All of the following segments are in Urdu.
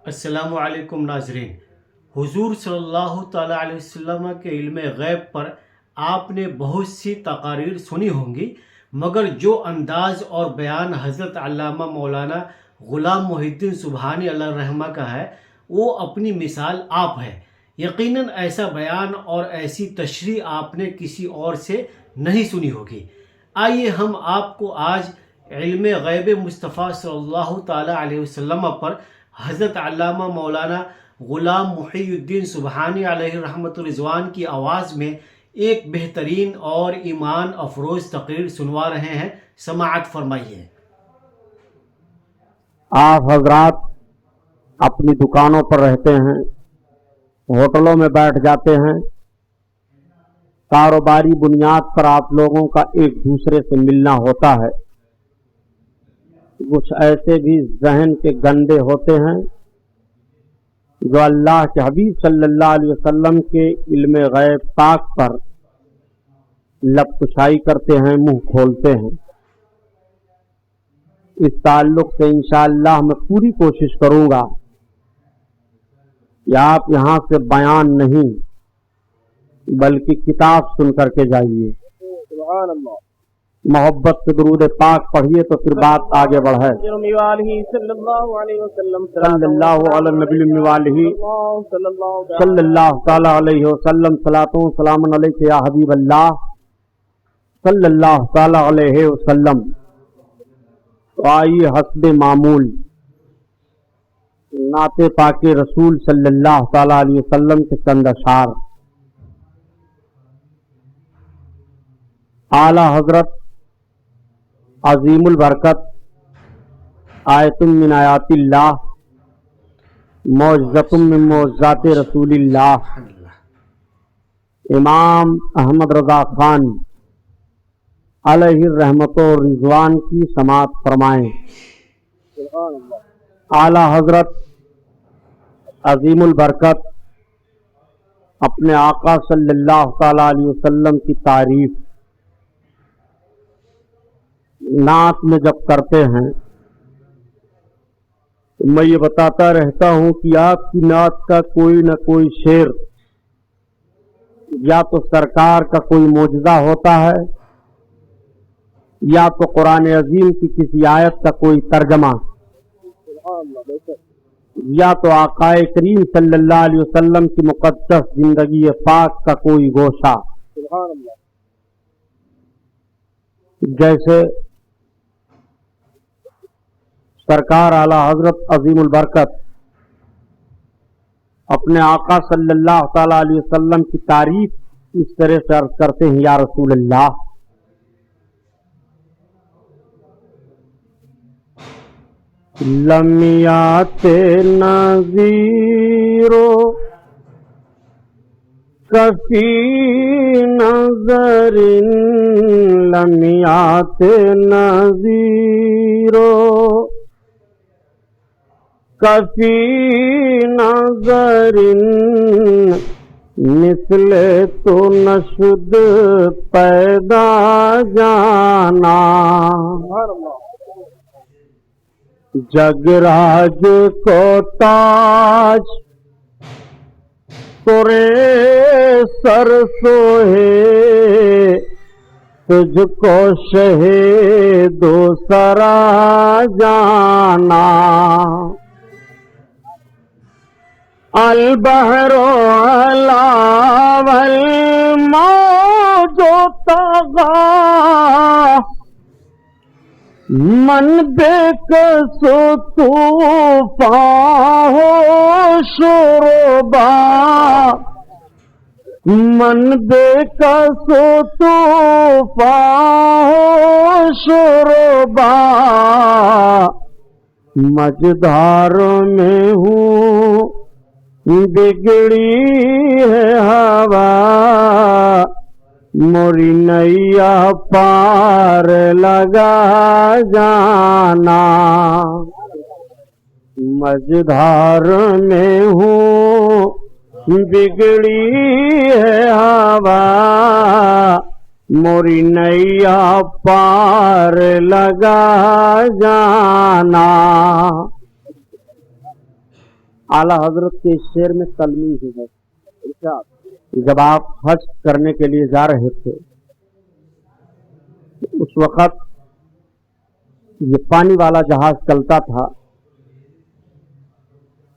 السلام علیکم ناظرین، حضور صلی اللہ تعالیٰ علیہ وسلم کے علم غیب پر آپ نے بہت سی تقاریر سنی ہوں گی، مگر جو انداز اور بیان حضرت علامہ مولانا غلام محی الدین سبحانی علیہ الرحمہ کا ہے وہ اپنی مثال آپ ہے۔ یقیناً ایسا بیان اور ایسی تشریح آپ نے کسی اور سے نہیں سنی ہوگی۔ آئیے ہم آپ کو آج علم غیب مصطفیٰ صلی اللہ تعالیٰ علیہ وسلم پر حضرت علامہ مولانا غلام محی الدین سبحانی علیہ رحمۃ الرضوان کی آواز میں ایک بہترین اور ایمان افروز تقریر سنوا رہے ہیں، سماعت فرمائیے۔ آپ حضرات اپنی دکانوں پر رہتے ہیں، ہوٹلوں میں بیٹھ جاتے ہیں، کاروباری بنیاد پر آپ لوگوں کا ایک دوسرے سے ملنا ہوتا ہے۔ کچھ ایسے بھی ذہن کے گندے ہوتے ہیں جو اللہ کے حبیب صلی اللہ علیہ وسلم کے علم غیب پاک پر لب کشائی کرتے ہیں، منہ کھولتے ہیں۔ اس تعلق سے انشاءاللہ میں پوری کوشش کروں گا کہ آپ یہاں سے بیان نہیں بلکہ کتاب سن کر کے جائیے۔ سبحان اللہ۔ محبت سے درود پاک پڑھیے تو پھر بات آگے بڑھے۔ صلی اللہ علیہ وسلم صلی اللہ علی نبی والہ صلی اللہ تعالی علیہ وسلم، صلاۃ و سلام علیک یا حبیب اللہ صلی اللہ تعالی علیہ وسلم۔ تو آئیے حسب معمول نعت پاک رسول صلی اللہ تعالی علیہ وسلم کے چند اشعار۔ اعلی حضرت عظیم البرکت آیت من آیات اللہ، معجزۃ من معجزات رسول اللہ، امام احمد رضا خان علیہ الرحمت و رضوان کی سماعت فرمائیں۔ اعلی حضرت عظیم البرکت اپنے آقا صلی اللہ تعالی علیہ وسلم کی تعریف نعت میں جب کرتے ہیں، میں یہ بتاتا رہتا ہوں کہ آپ کی نعت کا کوئی نہ کوئی شعر یا تو سرکار کا کوئی معجزہ ہوتا ہے، یا تو قرآن عظیم کی کسی آیت کا کوئی ترجمہ، یا تو آقا کریم صلی اللہ علیہ وسلم کی مقدس زندگی پاک کا کوئی گوشہ۔ جیسے سرکار اعلی حضرت عظیم البرکت اپنے آقا صلی اللہ تعالی علیہ وسلم کی تعریف اس طرح سے عرض کرتے ہیں، یا رسول اللہ لم یات نذیرو کفی نظر، لم یات نذیرو کفی نظر، مثل تو نشد پیدا جانا، جگراج کو تاج تورے سر سوہے، تجھ کو شہ دوسرا جانا، البحر علا والموج طغى، من بکس طوفان شربا، من بکس طوفان شربا، مجدار میں ہوں بگڑی ہے ہوا، موری نیا پار لگا جانا، مجدار میں ہوں بگڑی ہے ہوا، موری نیا پار لگا جانا، اعلیٰ حضرت کے اس شعر میں تلمی ہی ہے. جب آپ حج کرنے کے لیے جا رہے تھے اس وقت یہ پانی والا جہاز چلتا تھا.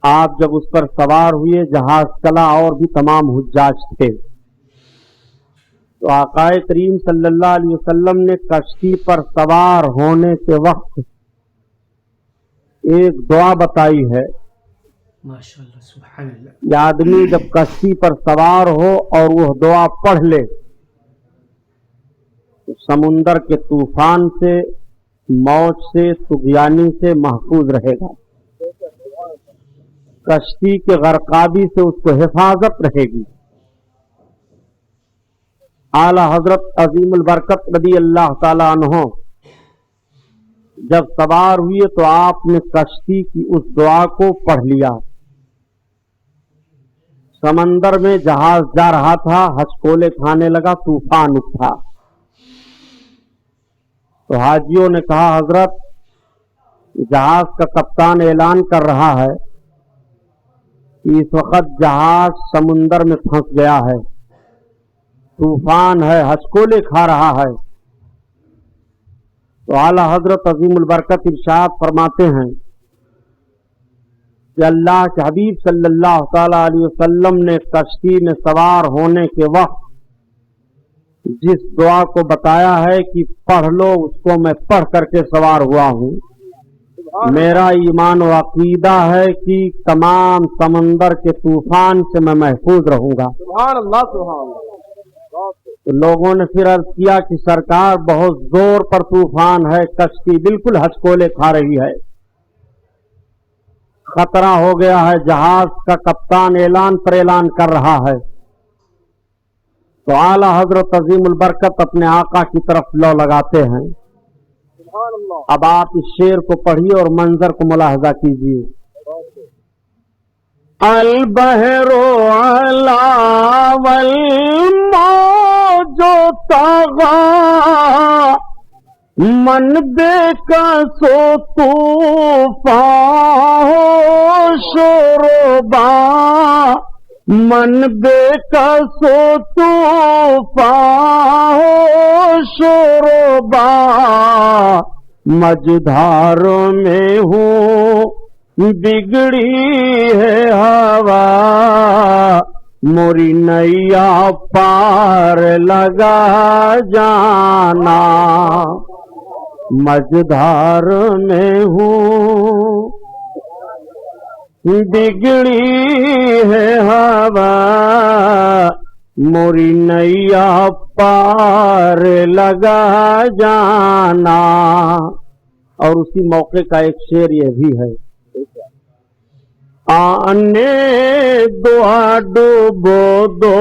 آپ جب اس پر سوار ہوئے جہاز چلا اور بھی تمام حجاج تھے تو آقا کریم صلی اللہ علیہ وسلم نے کشتی پر سوار ہونے کے وقت ایک دعا بتائی ہے. ماشاءاللہ سبحان اللہ. یہ آدمی جب کشتی پر سوار ہو اور وہ دعا پڑھ لے تو سمندر کے طوفان سے، موج سے، طغیانی سے محفوظ رہے گا. کشتی کے غرقابی سے اس کو حفاظت رہے گی. اعلی حضرت عظیم البرکت رضی اللہ تعالی عنہ جب سوار ہوئے تو آپ نے کشتی کی اس دعا کو پڑھ لیا. سمندر میں جہاز جا رہا تھا، ہچکولے کھانے لگا، طوفان اٹھا. تو حاجیوں نے کہا حضرت جہاز کا کپتان اعلان کر رہا ہے کہ اس وقت جہاز سمندر میں پھنس گیا ہے، طوفان ہے، ہچکولے کھا رہا ہے. تو اعلیٰ حضرت عظیم البرکت ارشاد فرماتے ہیں کہ اللہ کے حبیب صلی اللہ تعالی علیہ وسلم نے کشتی میں سوار ہونے کے وقت جس دعا کو بتایا ہے کہ پڑھ لو، اس کو میں پڑھ کر کے سوار ہوا ہوں. میرا ایمان و عقیدہ ہے کہ تمام سمندر کے طوفان سے میں محفوظ رہوں گا. سبحان اللہ سبحان اللہ. تو لوگوں نے پھر عرض کیا کہ سرکار بہت زور پر طوفان ہے، کشتی بالکل ہچکولے کھا رہی ہے، خطرہ ہو گیا ہے، جہاز کا کپتان اعلان پر اعلان کر رہا ہے. تو اعلی حضرت عظیم البرکت اپنے آقا کی طرف لو لگاتے ہیں. سبحان اللہ. اب آپ اس شعر کو پڑھیے اور منظر کو ملاحظہ کیجیے. البحر علا والموج طغى من بے کسو طوفان شربا من بے کسو طوفان شربا مجدھار میں ہوں بگڑی ہے ہوا موری نیا پار لگا جانا مجدھار میں ہوں بگڑی ہے ہوا موری نیا پار لگا جانا. اور اسی موقع کا ایک شعر یہ بھی ہے، آنے دعا ڈوبو دو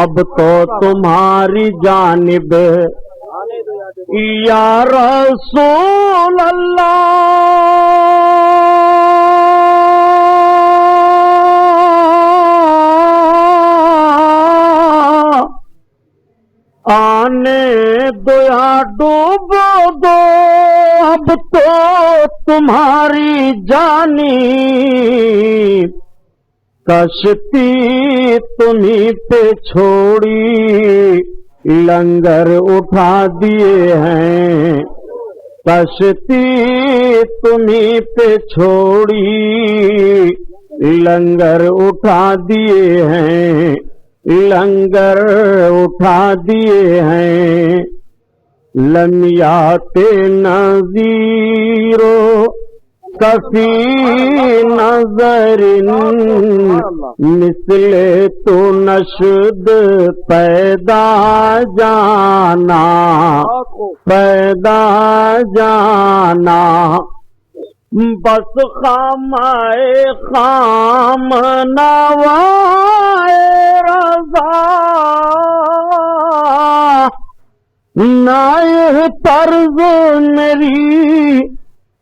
اب تو تمہاری جانب یا رسول اللہ آنے دیا ڈوبو دو اب تو تمہاری جانی کشتی تمہیں پہ چھوڑی لنگر اٹھا دیے ہیں کشتی تمہیں پہ چھوڑی لنگر اٹھا دیے ہیں لنگر اٹھا دیے ہیں لمیات نظیرو کفی نظر مثل تو نشد پیدا جانا پیدا جانا بس خامائے خام نوائے رضا نائے طرز میری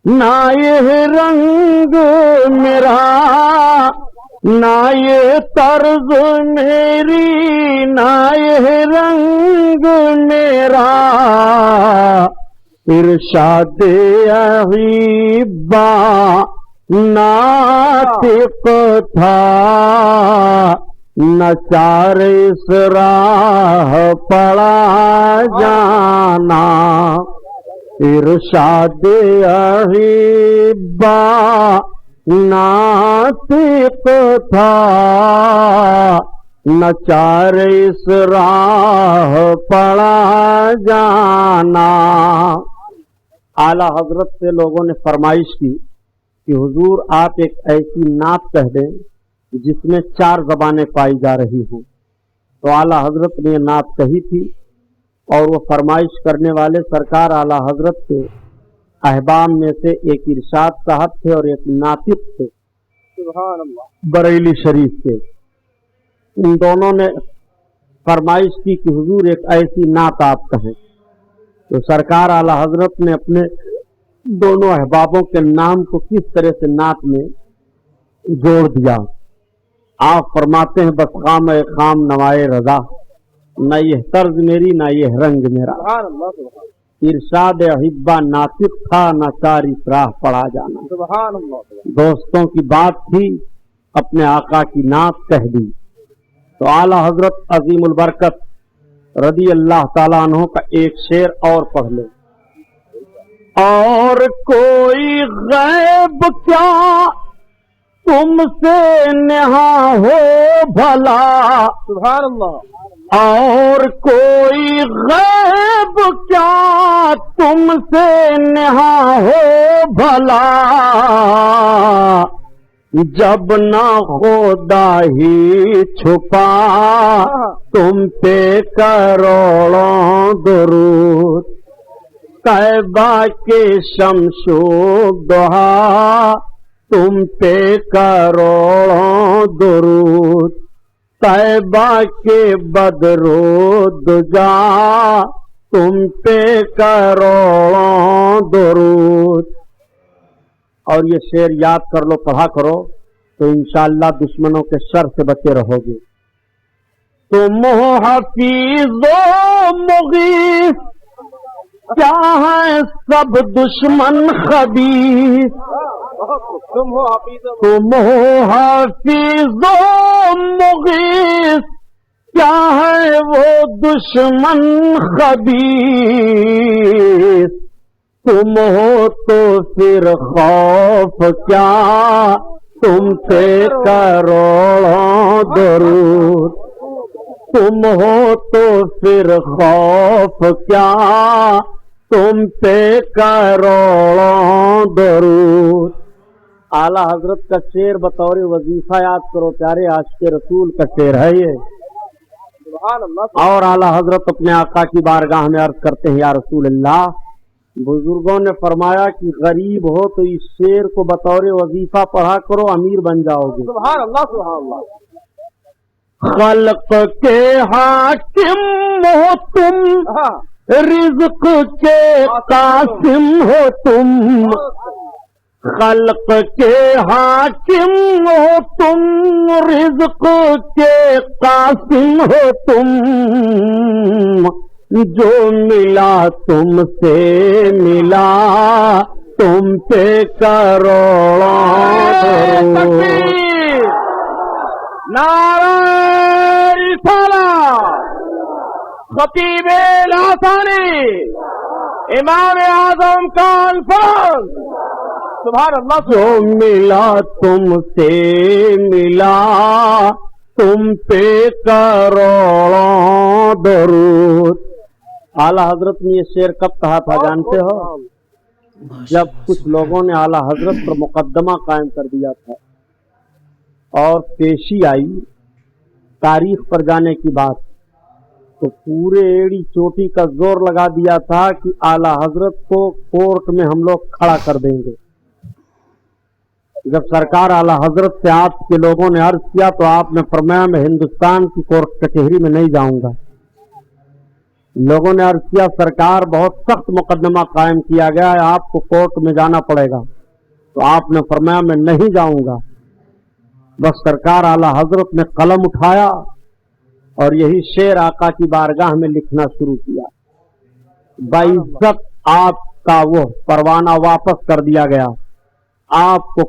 نائے رنگ میرا نائے طرز میری نائے رنگ میرا ارشاد اغیبا ناطق تھا نہ چار اس راہ پڑا جانا ارشاد احبا ناطق تھا نہ چار اس راہ پڑا جانا. اعلی حضرت سے لوگوں نے فرمائش کی کہ حضور آپ ایک ایسی نعت کہہ دیں جس میں 4 زبانیں پائی جا رہی ہوں. تو اعلی حضرت نے یہ نعت کہی تھی اور وہ فرمائش کرنے والے سرکار اعلی حضرت کے احباب میں سے ایک ارشاد صاحب تھے اور ایک ناطق تھے سبحان اللہ. بریلی شریف کے. ان دونوں نے فرمائش کی کہ حضور ایک ایسی نعت آپ کہیں. تو سرکار اعلی حضرت نے اپنے دونوں احبابوں کے نام کو کس طرح سے نعت میں جوڑ دیا. آپ فرماتے ہیں بس خام اے خام نوائے رضا نہ یہ طرز میری نہ یہ رنگ میرا. سبحان اللہ. سبحان ارشاد احبا ناطق تھا نہ چار اس راہ پڑا جانا. سبحان اللہ. دوستوں کی بات تھی اپنے آقا کی نعت کہہ دی. تو اعلی حضرت عظیم البرکت رضی اللہ تعالیٰ عنہ کا ایک شعر اور پڑھ لیں. اور کوئی غیب کیا تم سے نہا ہو بھلا. سبحان اللہ. اور کوئی غیب کیا تم سے نہا ہو بھلا جب نہ خدا ہی چھپا تم پہ کروڑوں درود طیبہ کے شمس و ضحیٰ تم پہ کروڑوں درود طیبہ کے بدر و دجا تم پہ کروڑوں درود. اور یہ شعر یاد کر لو پڑھا کرو تو انشاءاللہ دشمنوں کے شر سے بچے رہو گے. تم حفیظ و مغیث کیا ہے سب دشمن خبیث. تم ہو حفیظ. تم حفیظ و مغیث کیا ہے وہ دشمن خبیث. تم ہو تو پھر خوف کیا تم پہ کروڑوں درود. تم ہو تو پھر خوف کیا تم پہ کروڑوں درود. اعلیٰ حضرت کا شعر بطور وظیفہ یاد کرو پیارے عاشق رسول کا شعر ہے یہ. سبحان اللہ. اور اعلیٰ حضرت اپنے آقا کی بارگاہ میں عرض کرتے ہیں یا رسول اللہ بزرگوں نے فرمایا کہ غریب ہو تو اس شعر کو بطور وظیفہ پڑھا کرو امیر بن جاؤ گے. سبحان اللہ. سبحان اللہ. خلق کے حاکم ہو تم رزق کے قاسم ہو تم. خلق کے حاکم ہو تم رزق کے قاسم ہو تم. جو ملا تم سے ملا تم پہ کروڑوں. نعرہ رسالہ خطیب لاسانی امام اعظم کانفرنس. سبحان اللہ. جو ملا تم سے ملا تم پہ کروڑوں درود. اعلیٰ حضرت نے یہ شعر کب کہا تھا جانتے ہو؟ جب کچھ لوگوں نے اعلیٰ حضرت پر مقدمہ قائم کر دیا تھا اور پیشی آئی تاریخ پر جانے کی بات تو پورے ایڑی چوٹی کا زور لگا دیا تھا کہ اعلیٰ حضرت کو کورٹ میں ہم لوگ کھڑا کر دیں گے. جب سرکار اعلیٰ حضرت سے آپ کے لوگوں نے عرض کیا تو آپ نے فرمایا میں ہندوستان کی کورٹ کچہری میں نہیں جاؤں گا. لوگوں نے عرض کیا سرکار بہت سخت مقدمہ قائم کیا گیا ہے آپ کو کورٹ میں جانا پڑے گا. تو آپ نے فرمایا میں نہیں جاؤں گا. بس سرکار اعلیٰ حضرت نے قلم اٹھایا اور یہی شعر آقا کی بارگاہ میں لکھنا شروع کیا. باعزت آپ کا وہ پروانہ واپس کر دیا گیا آپ کو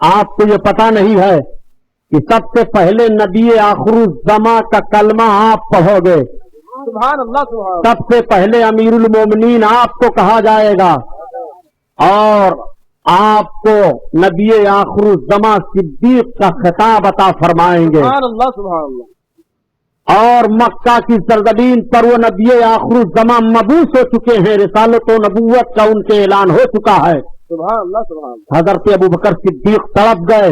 آپ کو یہ پتا نہیں ہے کہ سب سے پہلے نبی آخر الزما کا کلمہ آپ پڑھو گے، سبحان اللہ سبحان اللہ. سب سے پہلے امیر المومنین آپ کو کہا جائے گا، اور آپ کو نبی آخر الزما صدیق کا خطاب عطا فرمائیں گے، سبحان اللہ سبحان اللہ. اور مکہ کی سرزمین پر وہ نبی آخر الزما مبعوث ہو چکے ہیں، رسالت و نبوت کا ان کے اعلان ہو چکا ہے۔ سبحان اللہ سبحان اللہ۔ حضرت ابوبکر صدیق تڑپ گئے۔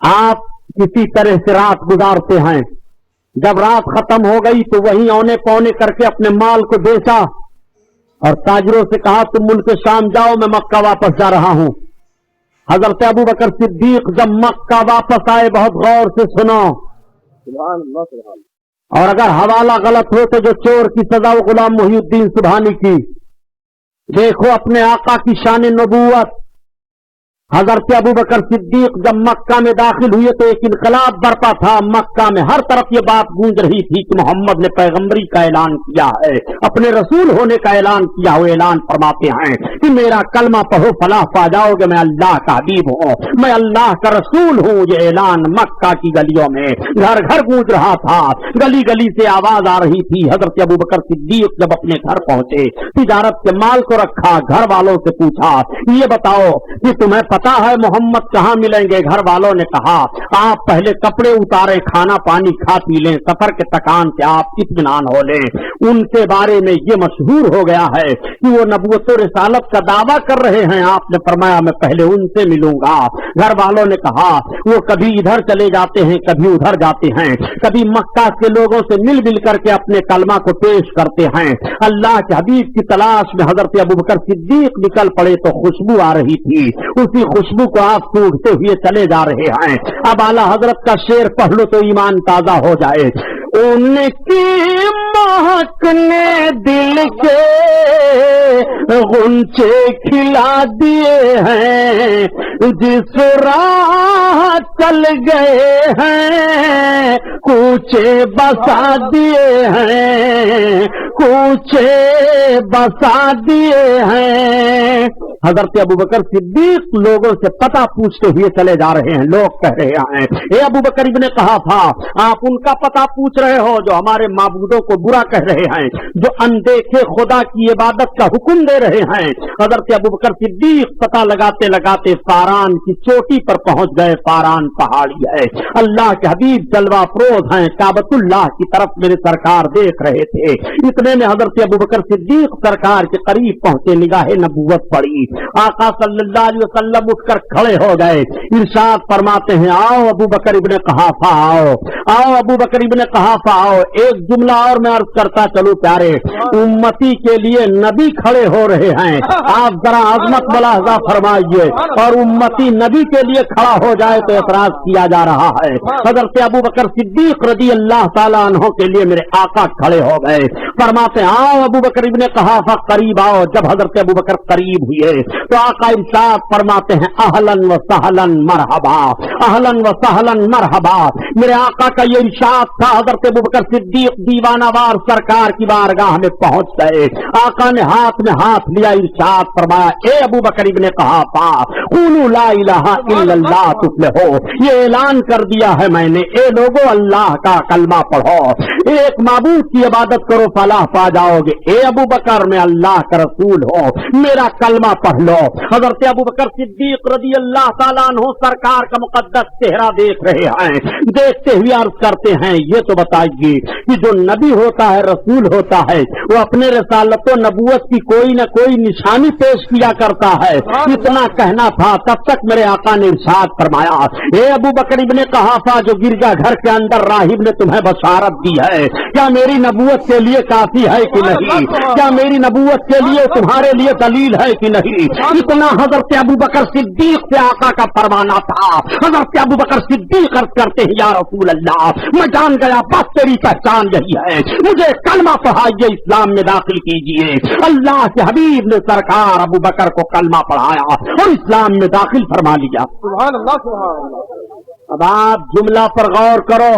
آپ کسی طرح سے رات گزارتے ہیں، جب رات ختم ہو گئی تو وہیں اونے پونے کر کے اپنے مال کو بیچا اور تاجروں سے کہا تم ملک شام جاؤ، میں مکہ واپس جا رہا ہوں۔ حضرت ابوبکر صدیق جب مکہ واپس آئے، بہت غور سے سنو، سبحان اللہ سبحان اللہ۔ اور اگر حوالہ غلط ہو تو جو چور کی سزا وہ غلام محی الدین سبحانی کی۔ دیکھو اپنے آقا کی شان نبوت۔ حضرت ابوبکر صدیق جب مکہ میں داخل ہوئے تو ایک انقلاب برپا تھا مکہ میں، ہر طرف یہ بات گونج رہی تھی کہ محمد نے پیغمبری کا اعلان کیا ہے، اپنے رسول ہونے کا اعلان کیا ہو۔ اعلان فرماتے ہیں کہ میرا کلمہ پڑھو فلاح پا جاؤ گے، میں اللہ کا حبیب ہوں، میں اللہ کا رسول ہوں۔ یہ اعلان مکہ کی گلیوں میں گھر گھر گونج رہا تھا، گلی گلی سے آواز آ رہی تھی۔ حضرت ابوبکر صدیق جب اپنے گھر پہنچے، تجارت کے مال کو رکھا، گھر والوں سے پوچھا یہ بتاؤ کہ تمہیں پتہ ہے محمد کہاں ملیں گے؟ گھر والوں نے کہا آپ پہلے کپڑے اتاریں، کھانا پانی کھا پی لیں، سفر کے تکان سے آپ اطمینان ہو لیں۔ ان کے بارے میں یہ مشہور ہو گیا ہے کہ وہ نبوت و رسالت کا دعویٰ کر رہے ہیں۔ آپ نے فرمایا میں پہلے ان سے ملوں گا۔ گھر والوں نے کہا وہ کبھی ادھر چلے جاتے ہیں، کبھی ادھر جاتے ہیں، کبھی مکہ کے لوگوں سے مل کر کے اپنے کلمہ کو پیش کرتے ہیں۔ اللہ کے حبیب کی تلاش میں حضرت ابوبکر صدیق نکل پڑے تو خوشبو آ رہی تھی، اسی خوشبو کو آپ سونگھتے ہوئے چلے جا رہے ہیں۔ اب اعلیٰ حضرت کا شعر پڑھ لو تو ایمان تازہ ہو جائے۔ ان کی مہک نے دل کے غنچے کھلا دیے ہیں، جس راہ چل گئے ہیں کوچے بسا دیے ہیں، کوچے بسا دیے ہیں۔ حضرت ابوبکر صدیق لوگوں سے پتہ پوچھتے ہوئے چلے جا رہے ہیں۔ لوگ کہہ رہے ہیں اے ابوبکر ابن قحافہ، آپ ان کا پتہ پوچھ رہے ہو جو ہمارے معبودوں کو برا کہہ رہے ہیں، جو اندیکھے خدا کی عبادت کا حکم دے رہے ہیں۔ حضرت ابوبکر صدیق پتہ لگاتے لگاتے فاران کی چوٹی پر پہنچ گئے۔ فاران پہاڑی ہے، اللہ کے حبیب جلوہ افروز ہیں، کعبۃ اللہ کی طرف میرے سرکار دیکھ رہے تھے۔ اتنے میں حضرت ابوبکر صدیق سرکار کے قریب پہنچے، نگاہ نبوت پڑی۔ آقا صلی اللہ علیہ وسلم اٹھ کر کھڑے ہو گئے، ارشاد فرماتے ہیں آؤ ابوبکر ابن قحافہ آؤ، آؤ ابوبکر ابن قحافہ آؤ۔ ایک جملہ اور میں عرض کرتا چلو پیارے، امتی کے لیے نبی کھڑے ہو رہے ہیں، آپ ذرا عظمت ملاحظہ فرمائیے، اور امتی نبی کے لیے کھڑا ہو جائے تو اعتراض کیا جا رہا ہے۔ حضرت ابوبکر صدیق رضی اللہ تعالیٰ عنہ کے لیے میرے آقا کھڑے ہو گئے، فرماتے ہیں آؤ ابوبکر ابن قحافہ قریب آؤ۔ جب حضرت ابوبکر قریب ہوئے تو آقا ارشاد فرماتے ہیں اہلن و سہلن مرحبا، اہلن و سہلن مرحبا۔ میرے آقا کا یہ ارشاد تھا۔ حضرت ابوبکر صدیق دیوانہ وار سرکار کی بارگاہ میں پہنچ گئے، آقا نے ہاتھ میں ہاتھ لیا، ارشاد فرمایا اے ابوبکر ابن قحافہ قولوا لا الہ الا اللہ تفلحو، یہ اعلان کر دیا ہے میں نے، اے لوگو اللہ کا کلمہ پڑھو، ایک معبود کی عبادت کرو فلاح پا جاؤ گے۔ اے ابوبکر میں اللہ کا رسول ہوں، میرا کلمہ پڑھ لو۔ حضرت ابوبکر صدیق رضی اللہ تعالیٰ عنہ سرکار کا مقدس چہرہ دیکھ رہے ہیں، دیکھتے ہوئے عرض کرتے ہیں یہ تو بتائیے کہ جو نبی ہوتا ہے، رسول ہوتا ہے، وہ اپنے رسالت و نبوت کی کوئی نہ کوئی نشانی پیش کیا کرتا ہے۔ اتنا کہنا تھا تب تک میرے آقا نے ارشاد فرمایا اے ابوبکر ابن قحافہ، جو گرجا گھر کے اندر راہب نے تمہیں بشارت دی ہے، کیا میری نبوت کے لیے کافی ہے کہ نہیں؟ کیا میری نبوت کے لیے تمہارے لیے دلیل ہے کہ نہیں؟ اتنا حضرت ابوبکر صدیق سے آقا کا فرمانا تھا۔ حضرت ابوبکر صدیق عرض کرتے ہیں یا رسول اللہ، میں جان گیا بس تیری پہچان یہی ہے، مجھے کلمہ پڑھائیے، اسلام میں داخل کیجیے۔ اللہ کے حبیب نے سرکار ابوبکر کو کلمہ پڑھایا اور اسلام میں داخل فرما لیا۔ سبحان اللہ سبحان اللہ۔ اب آپ جملہ پر غور کرو،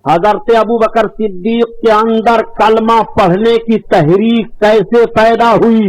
حضرت ابوبکر صدیق کے اندر کلمہ پڑھنے کی تحریک کیسے پیدا ہوئی؟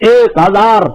1000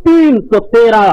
313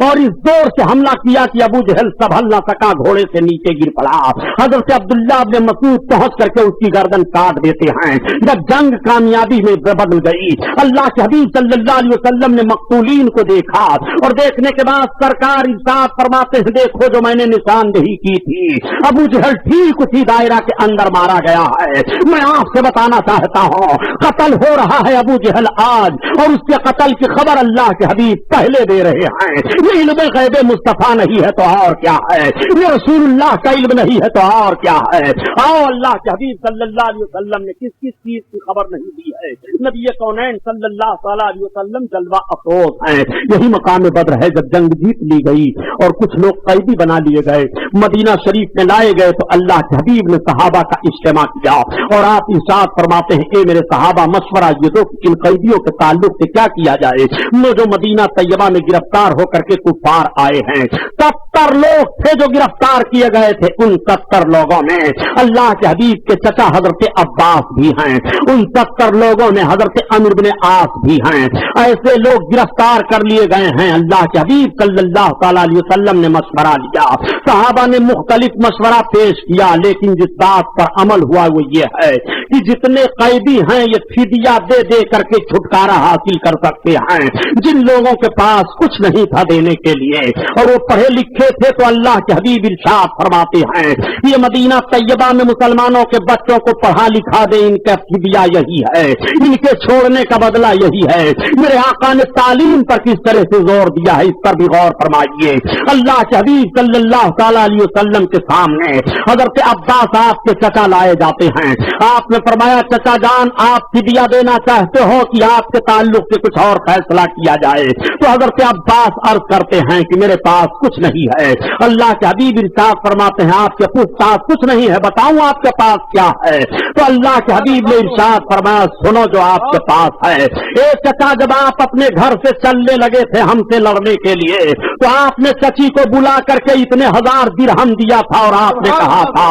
اور اس زور سے حملہ کیا کہ ابو جہل سنبھل نہ سکا, گھوڑے سے نیچے گر پڑا. حضرت عبداللہ بن مسعود پہنچ کر کے اس کی گردن کاٹ دیتے ہیں. جب جنگ کامیابی میں بدل گئی, اللہ کے حبیب صلی اللہ علیہ وسلم نے مقتولین کو دیکھا اور دیکھنے کے بعد سرکار ارشاد فرماتے ہیں, دیکھو جو میں نے نشاندہی کی تھی, ابو جہل ٹھیک اسی دائرہ کے اندر مارا گیا ہے. میں آپ سے بتانا چاہتا ہوں, قتل ہو رہا ہے ابو جہل آج, اور اس کے قتل کی خبر اللہ کے حبیب پہلے دے رہے ہیں. یہ علم غیب مصطفیٰ نہیں ہے تو اور کیا ہے, یہ رسول اللہ کا علم نہیں ہے تو اور کیا ہے. آؤ, اللہ کے حبیب صلی اللہ علیہ وسلم نے کس کس چیز کی خبر نہیں دی ہے. نبی کونین صلی اللہ تعالی علیہ وسلم جلوہ افروز ہیں. یہی مقام بدر ہے جب جنگ جیت لی گئی اور کچھ لوگ قیدی بنا لیے گئے, مدینہ شریف میں لائے گئے تو اللہ کے حبیب نے صحابہ کا اجتماع کیا اور آپ ارشاد فرماتے ہیں, اے میرے صحابہ مشورہ یہ دو کہ ان قیدیوں کے تعلق سے کیا کیا جائے. جو مدینہ طیبہ میں گرفتار ہو کر کے کفار آئے ہیں, 70 لوگ تھے جو گرفتار کیے گئے تھے. ان 70 لوگوں میں اللہ کے حبیب کے چچا حضرت عباس بھی ہیں, ان 70 لوگوں میں حضرت عمرو بن عاص بھی ہیں. ایسے لوگ گرفتار کر لیے گئے ہیں. اللہ کے حبیب صلی اللہ تعالی علیہ وسلم نے مشورہ لیا, صحابہ نے مختلف مشورہ پیش کیا, لیکن جس بات پر عمل ہوا وہ یہ ہے کہ جتنے قیدی ہیں یہ فدیہ دے دے کر کے چھٹکارا حاصل کر سکتے ہیں. جن لوگوں کے پاس کچھ نہیں تھا دینے کے لیے اور وہ پڑھے لکھے تھے تو اللہ کے حبیب ارشاد فرماتے ہیں, یہ مدینہ طیبہ میں مسلمانوں کے بچوں کو پڑھا لکھا دے, ان کا فدیہ یہی ہے, ان کے چھوڑنے کا بدلہ یہی ہے. میرے آقا نے تعلیم پر کس طرح سے زور دیا ہے, اس پر بھی غور فرمائیے. اللہ کے حبیب صلی اللہ تعالی علیہ وسلم کے سامنے حضرت عباس آپ کے چچا لائے جاتے ہیں. آپ نے فرمایا, چچا جان آپ فدیہ دینا چاہتے ہو کہ آپ کے تعلق سے کچھ اور فیصلہ کیا جائے؟ تو حضرت عباس عرض کرتے ہیں کہ میرے پاس کچھ نہیں ہے. اللہ کے حبیب ارشاد فرماتے ہیں, آپ کے پاس کچھ نہیں ہے, بتاؤں آپ کے پاس کیا ہے؟ تو اللہ کے حبیب نے ارشاد فرمایا, سنو جو آپ کے پاس ہے. اے چچا, جب آپ اپنے گھر سے چلنے لگے تھے ہم سے لڑنے کے لیے تو آپ نے چچی کو بلا کر کے اتنے 1000 درہم دیا تھا اور آپ نے کہا تھا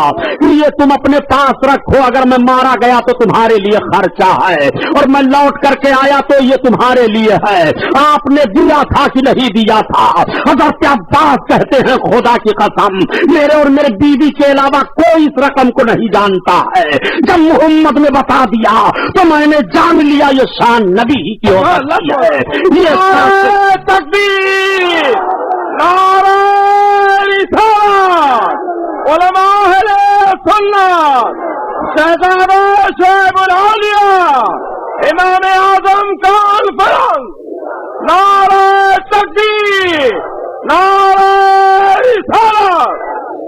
یہ تم اپنے پاس رکھو, اگر میں مارا گیا تو تمہارے لیے خرچہ ہے اور میں لوٹ کر کے آیا تو یہ تمہارے لیے ہے. آپ نے دیا تھا کہ نہیں دیا تھا؟ حضرت عباس کہتے ہیں, خدا کی قسم میرے اور میرے بیوی کے علاوہ کوئی اس رقم کو نہیں جانتا ہے. جب محمد نے بتا دیا تو میں نے جان لیا یہ شان نبی ہی کی ہو سکتی ہے. یہ تکبیر, نعرہ رسالت, علماء اہل سنت, شہزادہ شعیب العالیہ, امام اعظم کا الفرنگ, نعرہ تکبیر, نعرہ رسالت.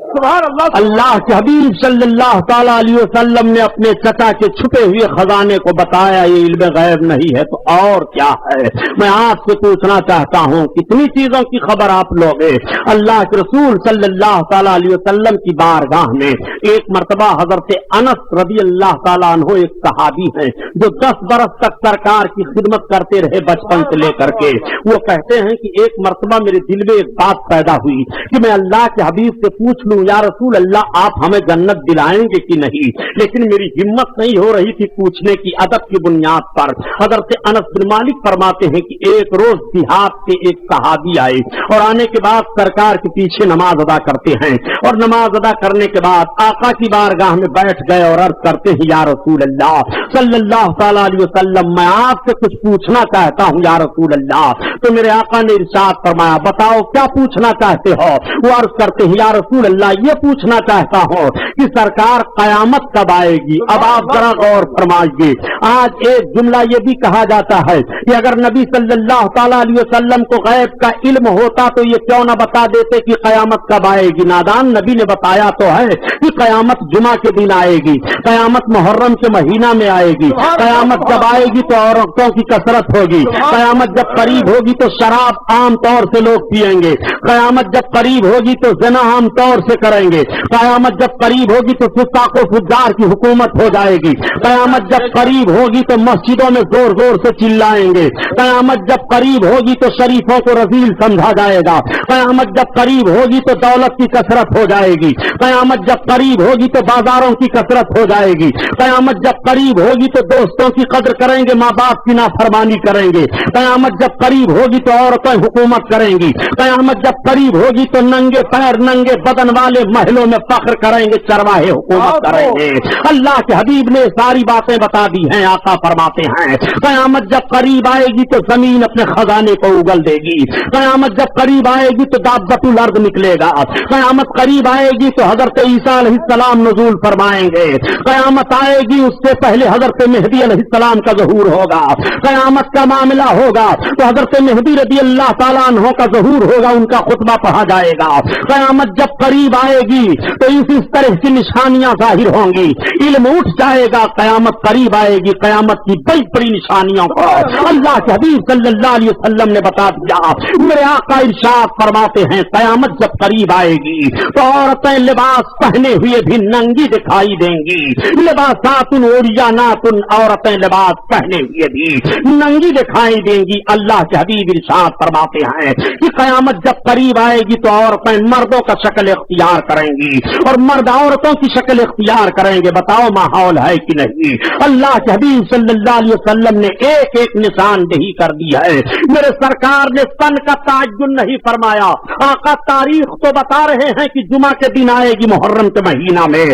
سبحان اللہ. اللہ کے حبیب صلی اللہ تعالی علیہ وسلم نے اپنے چچا کے چھپے ہوئے خزانے کو بتایا, یہ علم غیب نہیں ہے تو اور کیا ہے. میں آپ سے پوچھنا چاہتا ہوں, کتنی چیزوں کی خبر آپ لوگے. اللہ کے رسول صلی اللہ تعالی علیہ وسلم کی بارگاہ میں ایک مرتبہ حضرت انس رضی اللہ تعالیٰ عنہ ایک صحابی ہیں جو 10 برس تک سرکار کی خدمت کرتے رہے بچپن سے لے کر کے. وہ کہتے ہیں کہ ایک مرتبہ میرے دل میں ایک بات پیدا ہوئی کہ میں اللہ کے حبیب سے پوچھ لوں, یا رسول اللہ آپ ہمیں جنت دلائیں گے کہ نہیں, لیکن میری ہمت نہیں ہو رہی تھی پوچھنے کی. ادب کی بنیاد پر حضرت انس بن مالک فرماتے ہیں کہ ایک روز دیہات سے ایک صحابی آئے اور آنے کے بعد سرکار کے پیچھے نماز ادا کرتے ہیں اور نماز ادا کرنے کے بعد آقا کی بارگاہ میں بیٹھ گئے اور عرض کرتے ہیں, یا رسول اللہ صلی اللہ تعالی علیہ وسلم میں آپ سے کچھ پوچھنا چاہتا ہوں یا رسول اللہ. تو میرے آقا نے ارشاد فرمایا, بتاؤ کیا پوچھنا چاہتے ہو؟ وہ عرض کرتے ہیں, یا رسول اللہ یہ پوچھنا چاہتا ہوں کہ سرکار قیامت کب آئے گی. اب آپ ذرا غور فرمائیے, آج ایک جملہ یہ بھی کہا جاتا ہے کہ اگر نبی صلی اللہ تعالی علیہ وسلم کو غیب کا علم ہوتا تو یہ کیوں نہ بتا دیتے کہ قیامت کب آئے گی. نادان نبی نے بتایا تو ہے کہ قیامت جمعہ کے دن آئے گی, قیامت محرم کے مہینہ میں آئے گی, قیامت جب آئے گی تو عورتوں کی کثرت ہوگی, قیامت جب قریب ہوگی تو شراب عام طور سے لوگ پیئیں گے, قیامت جب قریب ہوگی تو زنا عام طور سے سے کریں گے. قیامت جب قریب ہوگی تو فساق و فجار کی حکومت ہو جائے گی. قیامت جب قریب ہوگی تو مسجدوں میں زور زور سے چلائیں گے. قیامت جب قریب ہوگی تو شریفوں کو رذیل سمجھا جائے گا. قیامت جب قریب ہوگی تو دولت کی کثرت ہو جائے گی. قیامت جب قریب ہوگی تو بازاروں کی کثرت ہو جائے گی. قیامت جب قریب ہوگی تو دوستوں کی قدر کریں گے, ماں باپ کی نافرمانی کریں گے. قیامت جب قریب ہوگی تو عورتیں حکومت کریں گی. قیامت جب قریب ہوگی تو ننگے پیر ننگے بدن والے محلوں میں فخر کریں گے, چرواہے حکومت کریں گے. اللہ کے حبیب نے ساری باتیں بتا دی ہیں. آقا فرماتے ہیں قیامت جب قریب آئے گی تو زمین اپنے خزانے کو اگل دے گی. قیامت جب قریب آئے گی تو دابۃ الارض نکلے گا. قیامت قریب آئے گی تو حضرت عیسیٰ علیہ السلام نزول فرمائیں گے. قیامت آئے گی اس سے پہلے حضرت مہدی علیہ السلام کا ظہور ہوگا. قیامت کا معاملہ ہوگا تو حضرت مہدی رضی اللہ تعالیٰ عنہ کا ظہور ہوگا, ان کا خطبہ پڑھا جائے گا. قیامت جب قریب آئے گی تو اس طرح کی نشانیاں ظاہر ہوں گی, علم اٹھ جائے گا. قیامت قریب آئے گی, قیامت کی بڑی بڑی نشانیوں کو اللہ کے حبیب صلی اللہ علیہ وسلم نے بتا دیا. میرے آقا ارشاد فرماتے ہیں قیامت جب قریب آئے گی تو عورتیں لباس پہنے ہوئے بھی ننگی دکھائی دیں گی. لباسات عریانات, عورتیں لباس پہنے ہوئے بھی ننگی دکھائی دیں گی. اللہ کے حبیب ارشاد فرماتے ہیں کہ قیامت جب قریب آئے گی تو عورتیں مردوں کا شکل اختیار کریں گی اور مرد عورتوں کی شکل اختیار کریں گے. بتاؤ ماحول ہے کہ نہیں؟ اللہ کے حبیب صلی اللہ علیہ وسلم نے ایک ایک نشاندہی کر دی ہے. میرے سرکار نے سن کا تعین نہیں فرمایا. آقا تاریخ تو بتا رہے ہیں کہ جمعہ کے دن آئے گی محرم کے مہینہ میں,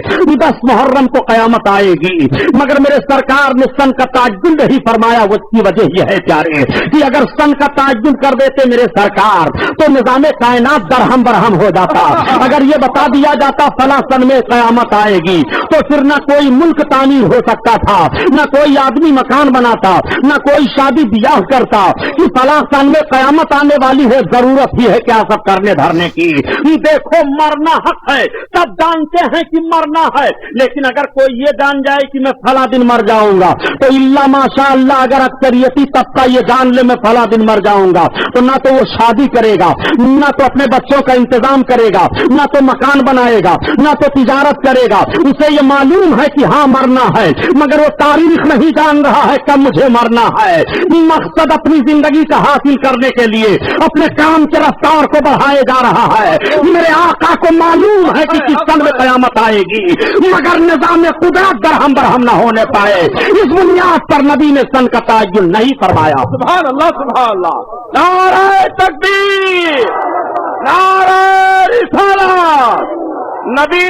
10 محرم کو قیامت آئے گی, مگر میرے سرکار نے سن کا تعین نہیں فرمایا. اس کی وجہ یہ ہے پیارے کہ اگر سن کا تعین کر دیتے میرے سرکار تو نظام کائنات درہم برہم ہو جاتا. اگر یہ بتا دیا جاتا فلاں سن میں قیامت آئے گی تو پھر نہ کوئی ملک تعمیر ہو سکتا تھا, نہ کوئی آدمی مکان بناتا, نہ کوئی شادی بیاہ کرتا کہ فلاں سن میں قیامت آنے والی ہے, ضرورت ہی ہے کیا سب کرنے دھرنے کی. دیکھو مرنا حق ہے, سب جانتے ہیں کہ مرنا ہے, لیکن اگر کوئی یہ جان جائے کہ میں فلاں دن مر جاؤں گا تو اللہ ماشاء اللہ اگر اکثریتی طبقہ یہ جان لے میں فلاں دن مر جاؤں گا تو نہ تو وہ شادی کرے گا, نہ تو اپنے بچوں کا انتظام کرے گا, نہ تو مکان بنائے گا, نہ تو تجارت کرے گا. اسے یہ معلوم ہے کہ ہاں مرنا ہے, مگر وہ تاریخ نہیں جان رہا ہے کب مجھے مرنا ہے. مقصد اپنی زندگی کا حاصل کرنے کے لیے اپنے کام کے رفتار کو بڑھائے جا رہا ہے. میرے آقا کو معلوم ہے کہ کس سن میں قیامت آئے گی, مگر نظام قدرت درہم برہم نہ ہونے پائے. اس بنیاد پر نبی نے سن کا تعین نہیں فرمایا. سبحان اللہ سبحان اللہ. نعرہ تکبیر, نعرہ رسالت, نبی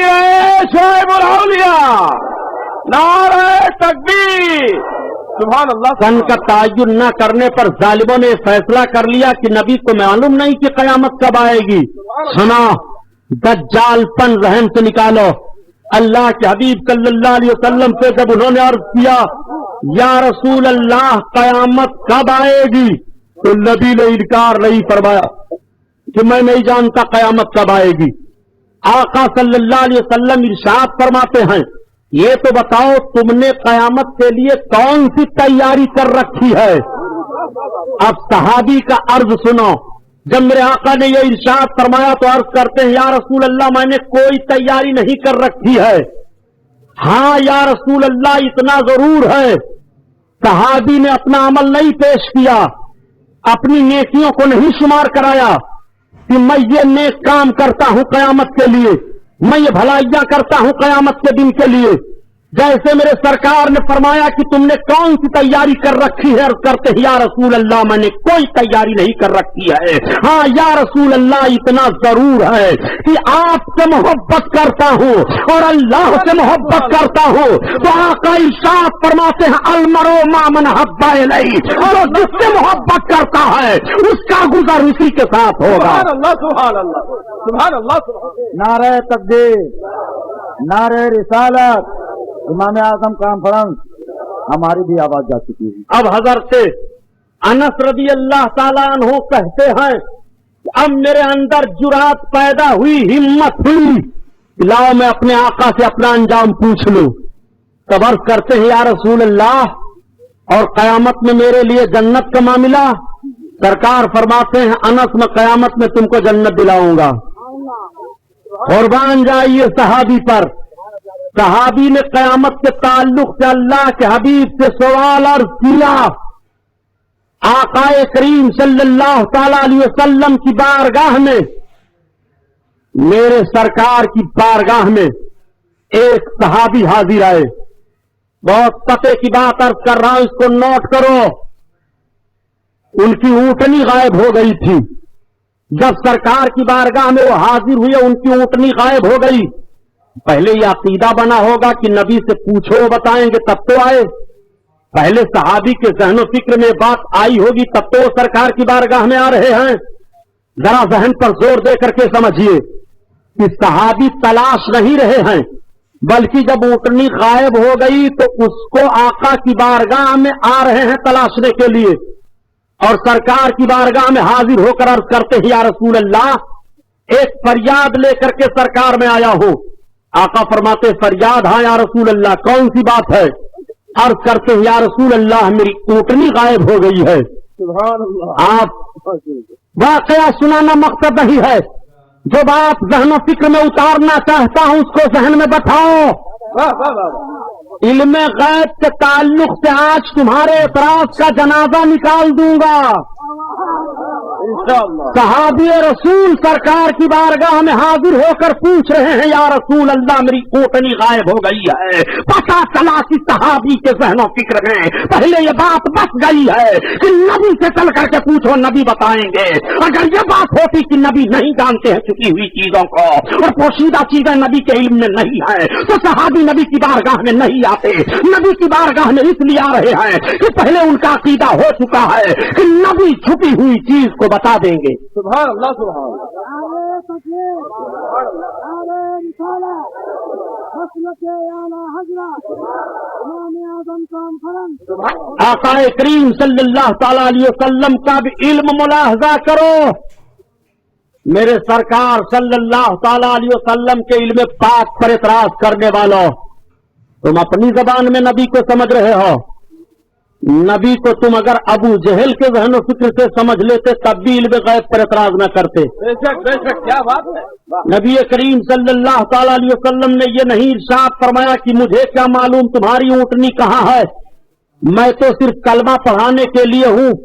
شعیب الاولیاء, نعرہ تکبیر. سبحان اللہ. سن کا تعین نہ کرنے پر ظالموں نے فیصلہ کر لیا کہ نبی کو معلوم نہیں کہ قیامت کب آئے گی. سنا, دجال پن رحم سے نکالو. اللہ کے حبیب صلی اللہ علیہ وسلم سے جب انہوں نے عرض کیا یا رسول اللہ قیامت کب آئے گی, تو نبی نے انکار نہیں فرمایا کہ میں نہیں جانتا قیامت کب آئے گی. آقا صلی اللہ علیہ وسلم ارشاد فرماتے ہیں یہ تو بتاؤ تم نے قیامت کے لیے کون سی تیاری کر رکھی ہے. اب صحابی کا عرض سنو. جب میرے آقا نے یہ ارشاد فرمایا تو عرض کرتے ہیں یا رسول اللہ میں نے کوئی تیاری نہیں کر رکھی ہے. ہاں یا رسول اللہ اتنا ضرور ہے, صحابی نے اپنا عمل نہیں پیش کیا, اپنی نیکیوں کو نہیں شمار کرایا کہ میں یہ نیک کام کرتا ہوں قیامت کے لیے, میں یہ بھلائیاں کرتا ہوں قیامت کے دن کے لیے. جیسے میرے سرکار نے فرمایا کہ تم نے کون سی تیاری کر رکھی ہے, اور کرتے یا رسول اللہ میں نے کوئی تیاری نہیں کر رکھی ہے. ہاں یا رسول اللہ اتنا ضرور ہے کہ آپ سے محبت کرتا ہوں اور اللہ سے محبت کرتا ہوں. تو آقا ارشاد فرماتے ہیں المرء مع من احب الیہ, جو جس سے محبت کرتا ہے اس کا گزر اسی کے ساتھ ہوگا. سبحان اللہ سبحان اللہ سبحان اللہ. نعرہ تکبیر, نعرہ رسالت, امام اعظم کانفرنس, ہماری بھی آواز جا چکی ہے. اب حضرت انس رضی اللہ تعالیٰ عنہ کہتے ہیں اب میرے اندر جرات پیدا ہوئی, ہمت ہوئی, لاؤ میں اپنے آقا سے اپنا انجام پوچھ لوں. تب عرض کرتے ہیں یا رسول اللہ اور قیامت میں میرے لیے جنت کا معاملہ. سرکار فرماتے ہیں انس میں قیامت میں تم کو جنت دلاؤں گا. قربان جائیے صحابی پر. صحابی نے قیامت کے تعلق سے اللہ کے حبیب سے سوال عرض کیا. آقا کریم صلی اللہ تعالی علیہ وسلم کی بارگاہ میں، میرے سرکار کی بارگاہ میں ایک صحابی حاضر آئے. بہت پتے کی بات عرض کر رہا ہوں، اس کو نوٹ کرو. ان کی اونٹنی غائب ہو گئی تھی. جب سرکار کی بارگاہ میں وہ حاضر ہوئے، ان کی اونٹنی غائب ہو گئی. پہلے یہ عقیدہ بنا ہوگا کہ نبی سے پوچھو بتائیں گے تب تو آئے. پہلے صحابی کے ذہن و فکر میں بات آئی ہوگی تب تو وہ سرکار کی بارگاہ میں آ رہے ہیں. ذرا ذہن پر زور دے کر کے سمجھیے کہ صحابی تلاش نہیں رہے ہیں، بلکہ جب اونٹنی غائب ہو گئی تو اس کو آقا کی بارگاہ میں آ رہے ہیں تلاشنے کے لیے، اور سرکار کی بارگاہ میں حاضر ہو کر عرض کرتے ہیں یا رسول اللہ، ایک فریاد لے کر کے سرکار میں آیا ہوں. آقا فرماتے فریاد؟ ہاں یا رسول اللہ، کون سی بات ہے؟ عرض کرتے ہیں یا رسول اللہ، میری اونٹنی غائب ہو گئی ہے. سبحان اللہ. آپ واقعہ سنانا مقصد نہیں ہے، جو بات ذہن و فکر میں اتارنا چاہتا ہوں اس کو ذہن میں بٹھاؤ. واہ واہ واہ. علم غیب کے تعلق سے آج تمہارے اعتراض کا جنازہ نکال دوں گا. انشاءاللہ. صحابی رسول سرکار کی بارگاہ میں حاضر ہو کر پوچھ رہے ہیں یا رسول اللہ، میری اونٹنی غائب ہو گئی ہے. پتا چلا کہ صحابی کے ذہن و فکر میں پہلے یہ بات بس گئی ہے کہ نبی سے چل کر کے پوچھو، نبی بتائیں گے. اگر یہ بات ہوتی کہ نبی نہیں جانتے ہیں چکی ہوئی چیزوں کو اور پوشیدہ چیزیں نبی کے علم میں نہیں ہیں تو صحابی نبی کی بارگاہ میں نہیں آتے. نبی کی بارگاہ میں اس لیے آ رہے ہیں کہ پہلے ان کا عقیدہ ہو چکا ہے کہ نبی چھپی ہوئی چیز کو بتا دیں گے. سبحان اللہ. سبحان اللہ. آقا کریم صلی اللہ تعالی علیہ وسلم کا بھی علم ملاحظہ کرو. میرے سرکار صلی اللہ تعالی علیہ وسلم کے علم پاک پر اعتراض کرنے والوں، تم اپنی زبان میں نبی کو سمجھ رہے ہو. نبی کو تم اگر ابو جہل کے ذہن و فکر سے سمجھ لیتے تب بھی علم غیب پر اعتراض نہ کرتے. بے شک بے شک. کیا بات ہے. نبی کریم صلی اللہ تعالی علیہ وسلم نے یہ نہیں ارشاد فرمایا کہ مجھے کیا معلوم تمہاری اونٹنی کہاں ہے، میں تو صرف کلمہ پڑھانے کے لیے ہوں،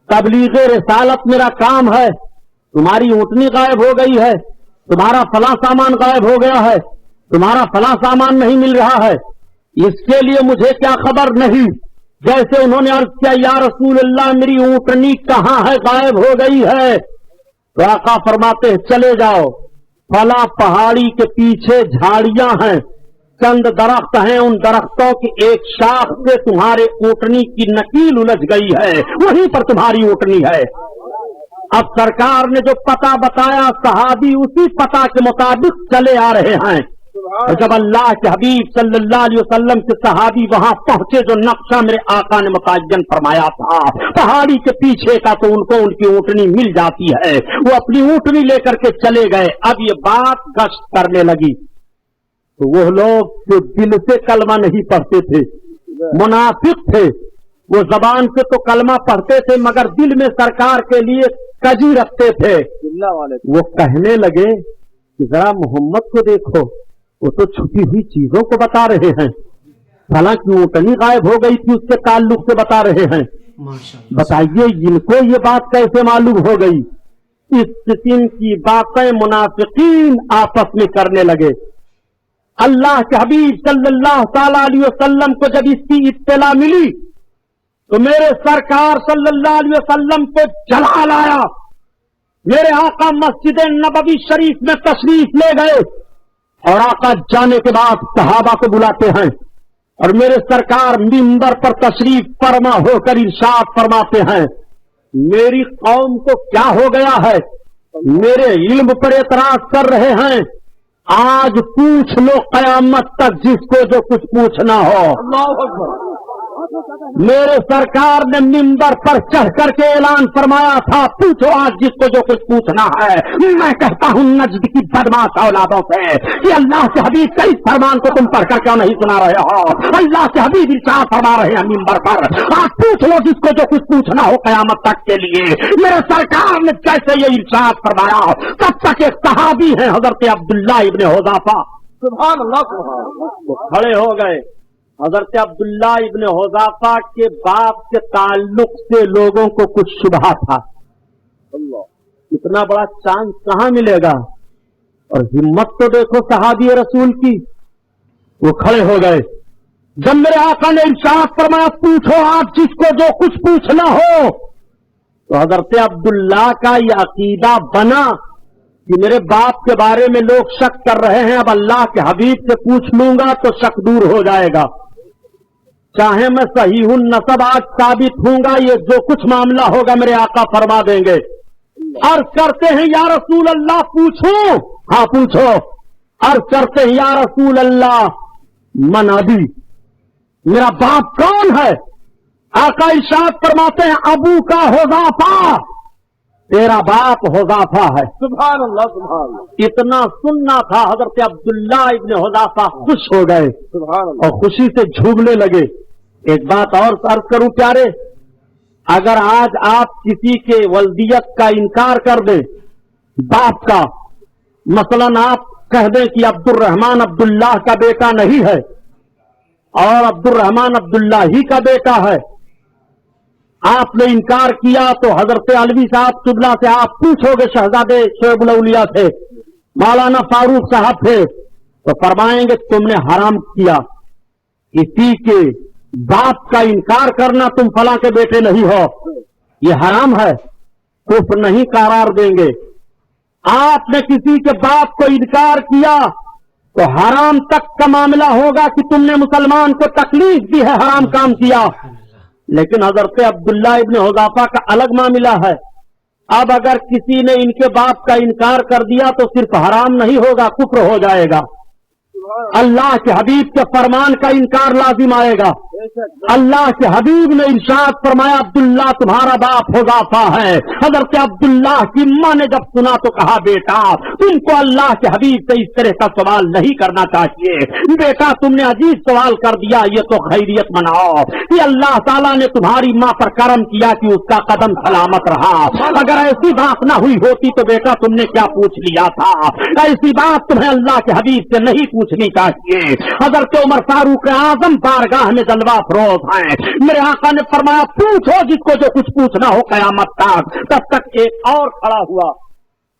تبلیغ رسالت میرا کام ہے. تمہاری اونٹنی غائب ہو گئی ہے، تمہارا فلاں سامان غائب ہو گیا ہے، تمہارا فلاں سامان نہیں مل رہا ہے، اس کے لیے مجھے کیا خبر نہیں. جیسے انہوں نے عرض کیا یا رسول اللہ، میری اونٹنی کہاں ہے، غائب ہو گئی ہے. تو آقا فرماتے ہیں چلے جاؤ، فلاں پہاڑی کے پیچھے جھاڑیاں ہیں، چند درخت ہیں، ان درختوں کی ایک شاخ سے تمہارے اونٹنی کی نکیل الجھ گئی ہے، وہیں پر تمہاری اونٹنی ہے. اب سرکار نے جو پتہ بتایا صحابی اسی پتہ کے مطابق چلے آ رہے ہیں. اور جب اللہ کے حبیب صلی اللہ علیہ وسلم کے صحابی وہاں پہنچے، جو نقشہ میرے آقا نے متعین فرمایا تھا پہاڑی کے پیچھے کا، تو ان کو ان کی اونٹنی مل جاتی ہے. وہ اپنی اونٹنی لے کر کے چلے گئے. اب یہ بات گشت کرنے لگی تو وہ لوگ جو دل سے کلمہ نہیں پڑھتے تھے، منافق تھے، وہ زبان سے تو کلمہ پڑھتے تھے مگر دل میں سرکار کے لیے کجی رکھتے تھے. وہ کہنے لگے کہ ذرا محمد کو دیکھو، وہ تو چھپی ہوئی چیزوں کو بتا رہے ہیں، حالانکہ اونٹنی غائب ہو گئی تھی اس کے تعلق سے بتا رہے ہیں. بتائیے ان کو یہ بات کیسے معلوم ہو گئی؟ اس قسم کی باتیں منافقین آپس میں کرنے لگے. اللہ کے حبیب صلی اللہ تعالی علیہ وسلم کو جب اس کی اطلاع ملی تو میرے سرکار صلی اللہ علیہ وسلم کو جلال آیا. میرے آقا مسجد نبوی شریف میں تشریف لے گئے اور آقا جانے کے بعد صحابہ کو بلاتے ہیں اور میرے سرکار منبر پر تشریف فرما ہو کر ارشاد فرماتے ہیں میری قوم کو کیا ہو گیا ہے، میرے علم پر اعتراض کر رہے ہیں، آج پوچھ لو قیامت تک جس کو جو کچھ پوچھنا ہو. میرے سرکار نے منبر پر چڑھ کر کے اعلان فرمایا تھا پوچھو آج جس کو جو کچھ پوچھنا ہے. میں کہتا ہوں نجد کی بدماش اولادوں سے کہ اللہ کے حبیب کا اس فرمان کو تم پڑھ کر کیوں نہیں سنا رہے ہو؟ اللہ کے حبیب ارشاد فرما رہے ہیں منبر پر آج پوچھ لو جس کو جو کچھ پوچھنا ہو قیامت تک کے لیے. میرے سرکار نے جیسے یہ ارشاد فرمایا تب تک ایک صحابی ہیں حضرت عبداللہ ابن حذافہ سبحان اللہ سبحان اللہ. وہ کھڑے ہو گئے. حضرت عبداللہ ابن حذافہ کے باپ کے تعلق سے لوگوں کو کچھ شبہ تھا. اللہ اتنا بڑا چانس کہاں ملے گا؟ اور ہمت تو دیکھو صحابی رسول کی. وہ کھڑے ہو گئے. جب میرے آقا نے ارشاد فرمایا پوچھو آپ جس کو جو کچھ پوچھنا ہو تو حضرت عبداللہ کا یہ عقیدہ بنا کہ میرے باپ کے بارے میں لوگ شک کر رہے ہیں، اب اللہ کے حبیب سے پوچھ لوں گا تو شک دور ہو جائے گا. چاہے میں صحیح النسب آج ثابت ہوں گا، یہ جو کچھ معاملہ ہوگا میرے آقا فرما دیں گے. عرض کرتے ہیں یا رسول اللہ پوچھوں؟ ہاں پوچھو. عرض کرتے ہیں یا رسول اللہ من ابی، میرا باپ کون ہے؟ آقا ارشاد فرماتے ہیں ابو کا حذافہ، تیرا باپ حذافہ ہے. سبحان اللہ سبحان اللہ اتنا سننا تھا. حضرت عبداللہ ابن حذافہ خوش ہو گئے سبحان اللہ. اور خوشی سے جھومنے لگے. ایک بات اور عرض کروں پیارے، اگر آج آپ کسی کے ولدیت کا انکار کر دیں باپ کا، مثلا آپ کہہ دیں کہ عبد الرحمان عبداللہ کا بیٹا نہیں ہے اور عبد الرحمان عبداللہ ہی کا بیٹا ہے، آپ نے انکار کیا تو حضرت علوی صاحب قبلہ سے آپ پوچھو گے، شہزادے شعیب الاولیاء تھے، مولانا فاروق صاحب تھے، تو فرمائیں گے تم نے حرام کیا. کسی کے باپ کا انکار کرنا، تم فلاں کے بیٹے نہیں ہو، یہ حرام ہے، کفر نہیں قرار دیں گے. آپ نے کسی کے باپ کو انکار کیا تو حرام تک کا معاملہ ہوگا کہ تم نے مسلمان کو تکلیف دی ہے، حرام کام کیا. لیکن حضرت عبداللہ ابن حذافہ کا الگ معاملہ ہے. اب اگر کسی نے ان کے باپ کا انکار کر دیا تو صرف حرام نہیں ہوگا، کفر ہو جائے گا. اللہ کے حبیب کے فرمان کا انکار لازم آئے گا. اللہ کے حبیب نے ارشاد فرمایا عبداللہ تمہارا باپ حذافہ ہے. حضرت عبداللہ کی ماں نے جب سنا تو کہا بیٹا تم کو اللہ کے حبیب سے اس طرح کا سوال نہیں کرنا چاہیے. بیٹا تم نے عجیب سوال کر دیا، یہ تو خیریت مناؤ کہ اللہ تعالیٰ نے تمہاری ماں پر کرم کیا کہ اس کا قدم سلامت رہا. اگر ایسی بات نہ ہوئی ہوتی تو بیٹا تم نے کیا پوچھ لیا تھا؟ ایسی بات تمہیں اللہ کے حبیب سے نہیں پوچھنی چاہیے. حضرت عمر فاروق اعظم بارگاہ میں جلوہ افروز ہیں. میرے آقا نے فرمایا پوچھو جس کو جو کچھ پوچھنا ہو قیامت تک. تب تک ایک اور کھڑا ہوا.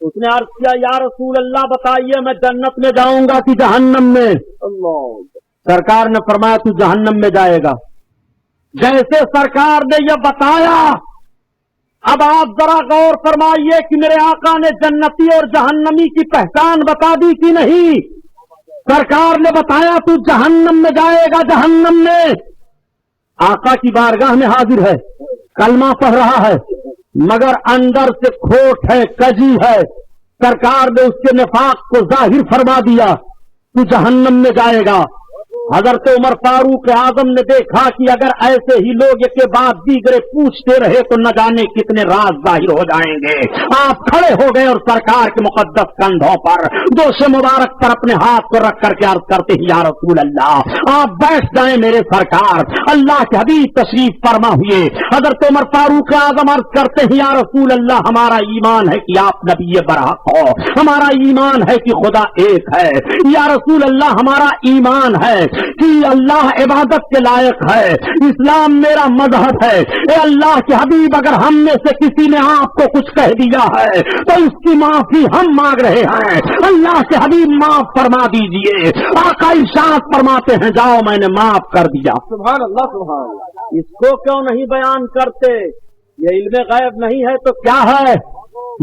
اس نے عرض کیا یا رسول اللہ بتائیے میں جنت میں جاؤں گا کہ جہنم میں؟ اللہ. سرکار نے فرمایا تو جہنم میں جائے گا. جیسے سرکار نے یہ بتایا اب آپ ذرا غور فرمائیے کہ میرے آقا نے جنتی اور جہنمی کی پہچان بتا دی کہ نہیں؟ سرکار نے بتایا تو جہنم میں جائے گا. جہنم میں آقا کی بارگاہ میں حاضر ہے، کلمہ پڑھ رہا ہے، مگر اندر سے کھوٹ ہے، کجی ہے. سرکار نے اس کے نفاق کو ظاہر فرما دیا تو جہنم میں جائے گا. حضرت عمر فاروق اعظم نے دیکھا کہ اگر ایسے ہی لوگ ایک کے بعد دیگرے پوچھتے رہے تو نہ جانے کتنے راز ظاہر ہو جائیں گے. آپ کھڑے ہو گئے اور سرکار کے مقدس کندھوں پر دوش مبارک پر اپنے ہاتھ کو رکھ کر کے عرض کرتے ہیں یا رسول اللہ آپ بیٹھ جائیں میرے سرکار. اللہ کے حبیب تشریف فرما ہوئے. حضرت عمر فاروق اعظم عرض کرتے ہیں یا رسول اللہ ہمارا ایمان ہے کہ آپ نبی برحق ہو، ہمارا ایمان ہے کہ خدا ایک ہے. یا رسول اللہ ہمارا ایمان ہے کہ اللہ عبادت کے لائق ہے، اسلام میرا مذہب ہے. اے اللہ کے حبیب اگر ہم میں سے کسی نے آپ کو کچھ کہہ دیا ہے تو اس کی معافی ہم مانگ رہے ہیں. اللہ کے حبیب معاف فرما دیجئے. آقا ارشاد فرماتے ہیں جاؤ میں نے معاف کر دیا. سبحان اللہ سبحان اللہ. اس کو کیوں نہیں بیان کرتے؟ یہ علم غیب نہیں ہے تو کیا ہے؟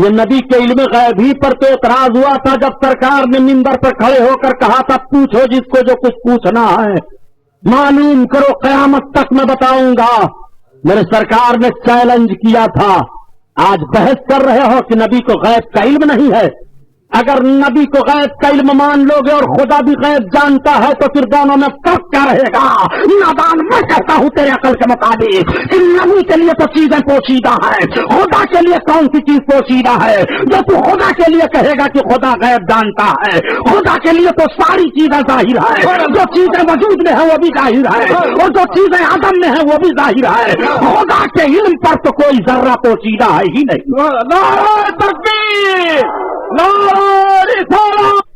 یہ نبی کے علم غیب ہی پر تو اعتراض ہوا تھا جب سرکار نے منبر پر کھڑے ہو کر کہا تھا پوچھو جس کو جو کچھ پوچھنا ہے، معلوم کرو قیامت تک میں بتاؤں گا. میرے سرکار نے چیلنج کیا تھا. آج بحث کر رہے ہو کہ نبی کو غیب کا علم نہیں ہے. اگر نبی کو غیب کا علم مان لو گے اور خدا بھی غیب جانتا ہے تو پھر دونوں میں فرق کیا رہے گا؟ نادان میں کہتا ہوں تیرے عقل کے مطابق کہ نبی کے لیے تو چیزیں پوشیدہ ہیں، خدا کے لیے کون سی چیز پوشیدہ ہے؟ جو تو خدا کے لیے کہے گا کہ خدا غیب جانتا ہے، خدا کے لیے تو ساری چیزیں ظاہر ہے، جو چیزیں وجود میں ہیں وہ بھی ظاہر ہے اور جو چیزیں عدم میں ہیں وہ بھی ظاہر ہے۔ خدا کے علم پر تو کوئی ذرہ پوشیدہ ہے ہی نہیں۔ نعرہ تکبیر، نعرہ رسالت۔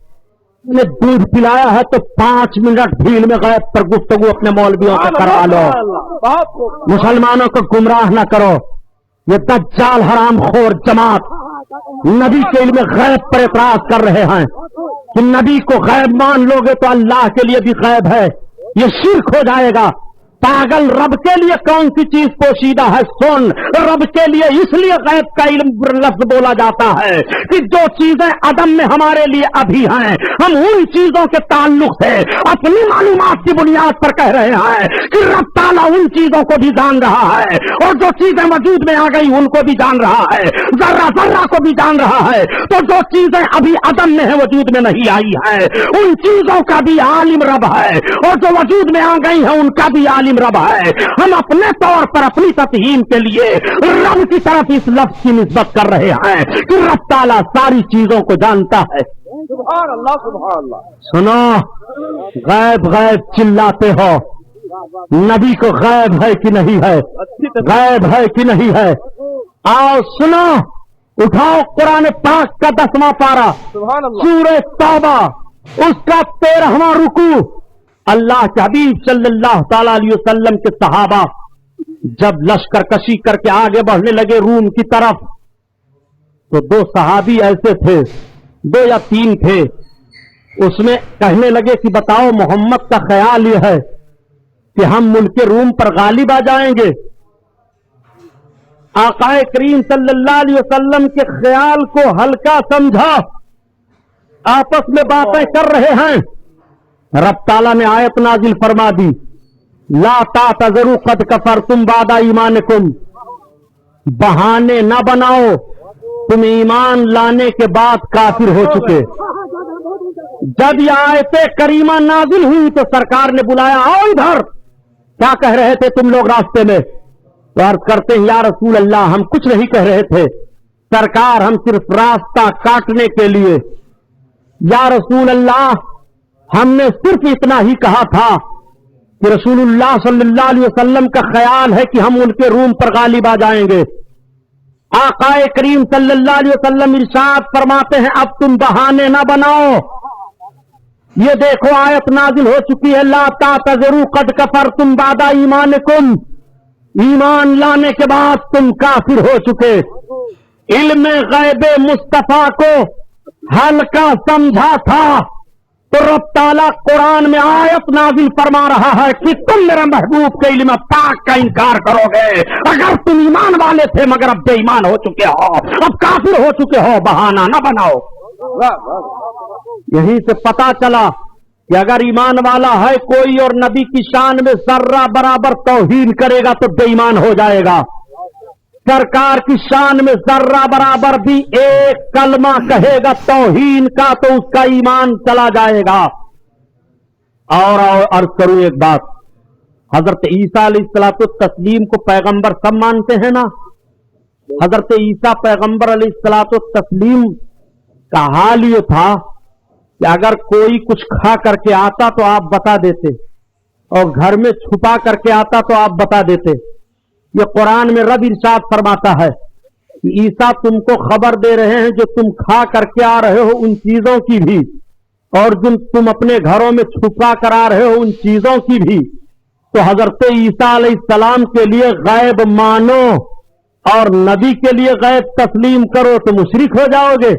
نے دودھ پلایا ہے تو 5 منٹ بھیڑ میں غیب پر گفتگو اپنے مولویوں سے کروا لو۔ مسلمانوں کو گمراہ نہ کرو، یہ دجال حرام خور جماعت نبی کے علم غیب پر اعتراض کر رہے ہیں کہ نبی کو غیب مان لو گے تو اللہ کے لیے بھی غیب ہے، یہ شرک ہو جائے گا۔ پاگل، رب کے لیے کون سی چیز پوشیدہ ہے؟ سن، رب کے لیے اس لیے غیب کا علم لفظ بولا جاتا ہے کہ جو چیزیں عدم میں ہمارے لیے ابھی ہیں، ہم ان چیزوں کے تعلق سے اپنی معلومات کی بنیاد پر کہہ رہے ہیں کہ رب تعالیٰ ان چیزوں کو بھی جان رہا ہے اور جو چیزیں وجود میں آ گئی ان کو بھی جان رہا ہے، ذرہ ذرہ کو بھی جان رہا ہے۔ تو جو چیزیں ابھی عدم میں ہیں، وجود میں نہیں آئی ہیں، ان چیزوں کا بھی عالم رب ہے اور جو وجود میں آ گئی ہیں ان کا بھی عالم رب ہے۔ ہم اپنے طور پر اپنی تفہیم کے لیے رب کی طرف اس لفظ کی نسبت کر رہے ہیں کہ رب تعالیٰ ساری چیزوں کو جانتا ہے۔ سبحان اللہ، سبحان اللہ۔ سنو، غیب غیب چلاتے ہو، نبی کو غیب ہے کہ نہیں ہے؟ غیب ہے کہ نہیں ہے؟ آؤ سنو، اٹھاؤ قرآن پاک کا 10واں پارہ، سبحان اللہ۔ سورہ توبہ، اس کا 13واں رکوع۔ اللہ کے حبیب صلی اللہ تعالی علیہ وسلم کے صحابہ جب لشکر کشی کر کے آگے بڑھنے لگے روم کی طرف، تو 2 صحابی ایسے تھے، 2 یا 3 تھے، اس میں کہنے لگے کہ بتاؤ محمد کا خیال یہ ہے کہ ہم ملک روم پر غالب آ جائیں گے؟ آقا کریم صلی اللہ علیہ وسلم کے خیال کو ہلکا سمجھا، آپس میں باتیں کر رہے ہیں۔ رب تعالیٰ نے آیت نازل فرما دی، لا تعتذروا قد کفرتم بعد ایمانکم، بہانے نہ بناؤ، تم ایمان لانے کے بعد کافر ہو چکے۔ جب یہ آیت کریمہ نازل ہوئی تو سرکار نے بلایا، آؤ ادھر، کیا کہہ رہے تھے تم لوگ راستے میں؟ تو عرض کرتے ہیں یا رسول اللہ ہم کچھ نہیں کہہ رہے تھے سرکار، ہم صرف راستہ کاٹنے کے لیے۔ یا رسول اللہ ہم نے صرف اتنا ہی کہا تھا کہ رسول اللہ صلی اللہ علیہ وسلم کا خیال ہے کہ ہم ان کے روم پر غالب آ جائیں گے۔ آقا کریم صلی اللہ علیہ وسلم ارشاد فرماتے ہیں اب تم بہانے نہ بناؤ، یہ دیکھو آیت نازل ہو چکی ہے، لا تعتذروا قد کفرتم بعد ایمانکم، ایمان لانے کے بعد تم کافر ہو چکے۔ علم غیب مصطفیٰ کو ہلکا سمجھا تھا تو رب تعالیٰ قرآن میں آیت نازل فرما رہا ہے کہ تم میرے محبوب کے علم پاک کا انکار کرو گے۔ اگر تم ایمان والے تھے مگر اب بے ایمان ہو چکے ہو، اب کافر ہو چکے ہو، بہانہ نہ بناؤ۔ یہیں سے پتا چلا کہ اگر ایمان والا ہے کوئی اور نبی کی شان میں ذرہ برابر توہین کرے گا تو بے ایمان ہو جائے گا، سرکار کی شان میں ذرہ برابر بھی ایک کلمہ کہے گا توہین کا تو اس کا ایمان چلا جائے گا۔ اور عرض کروں ایک بات، حضرت عیسیٰ علیہ الصلوۃ والتسلیم کو پیغمبر سب مانتے ہیں نا؟ حضرت عیسیٰ پیغمبر علیہ الصلوۃ والتسلیم کا حال یہ تھا کہ اگر کوئی کچھ کھا کر کے آتا تو آپ بتا دیتے، اور گھر میں چھپا کر کے آتا تو آپ بتا دیتے۔ یہ قرآن میں رب ارشاد فرماتا ہے کہ عیسیٰ تم کو خبر دے رہے ہیں جو تم کھا کر کے آ رہے ہو ان چیزوں کی بھی، اور جو تم اپنے گھروں میں چھپا کر آ رہے ہو ان چیزوں کی بھی۔ تو حضرت عیسیٰ علیہ السلام کے لیے غیب مانو اور نبی کے لیے غیب تسلیم کرو تو مشرک ہو جاؤ گے۔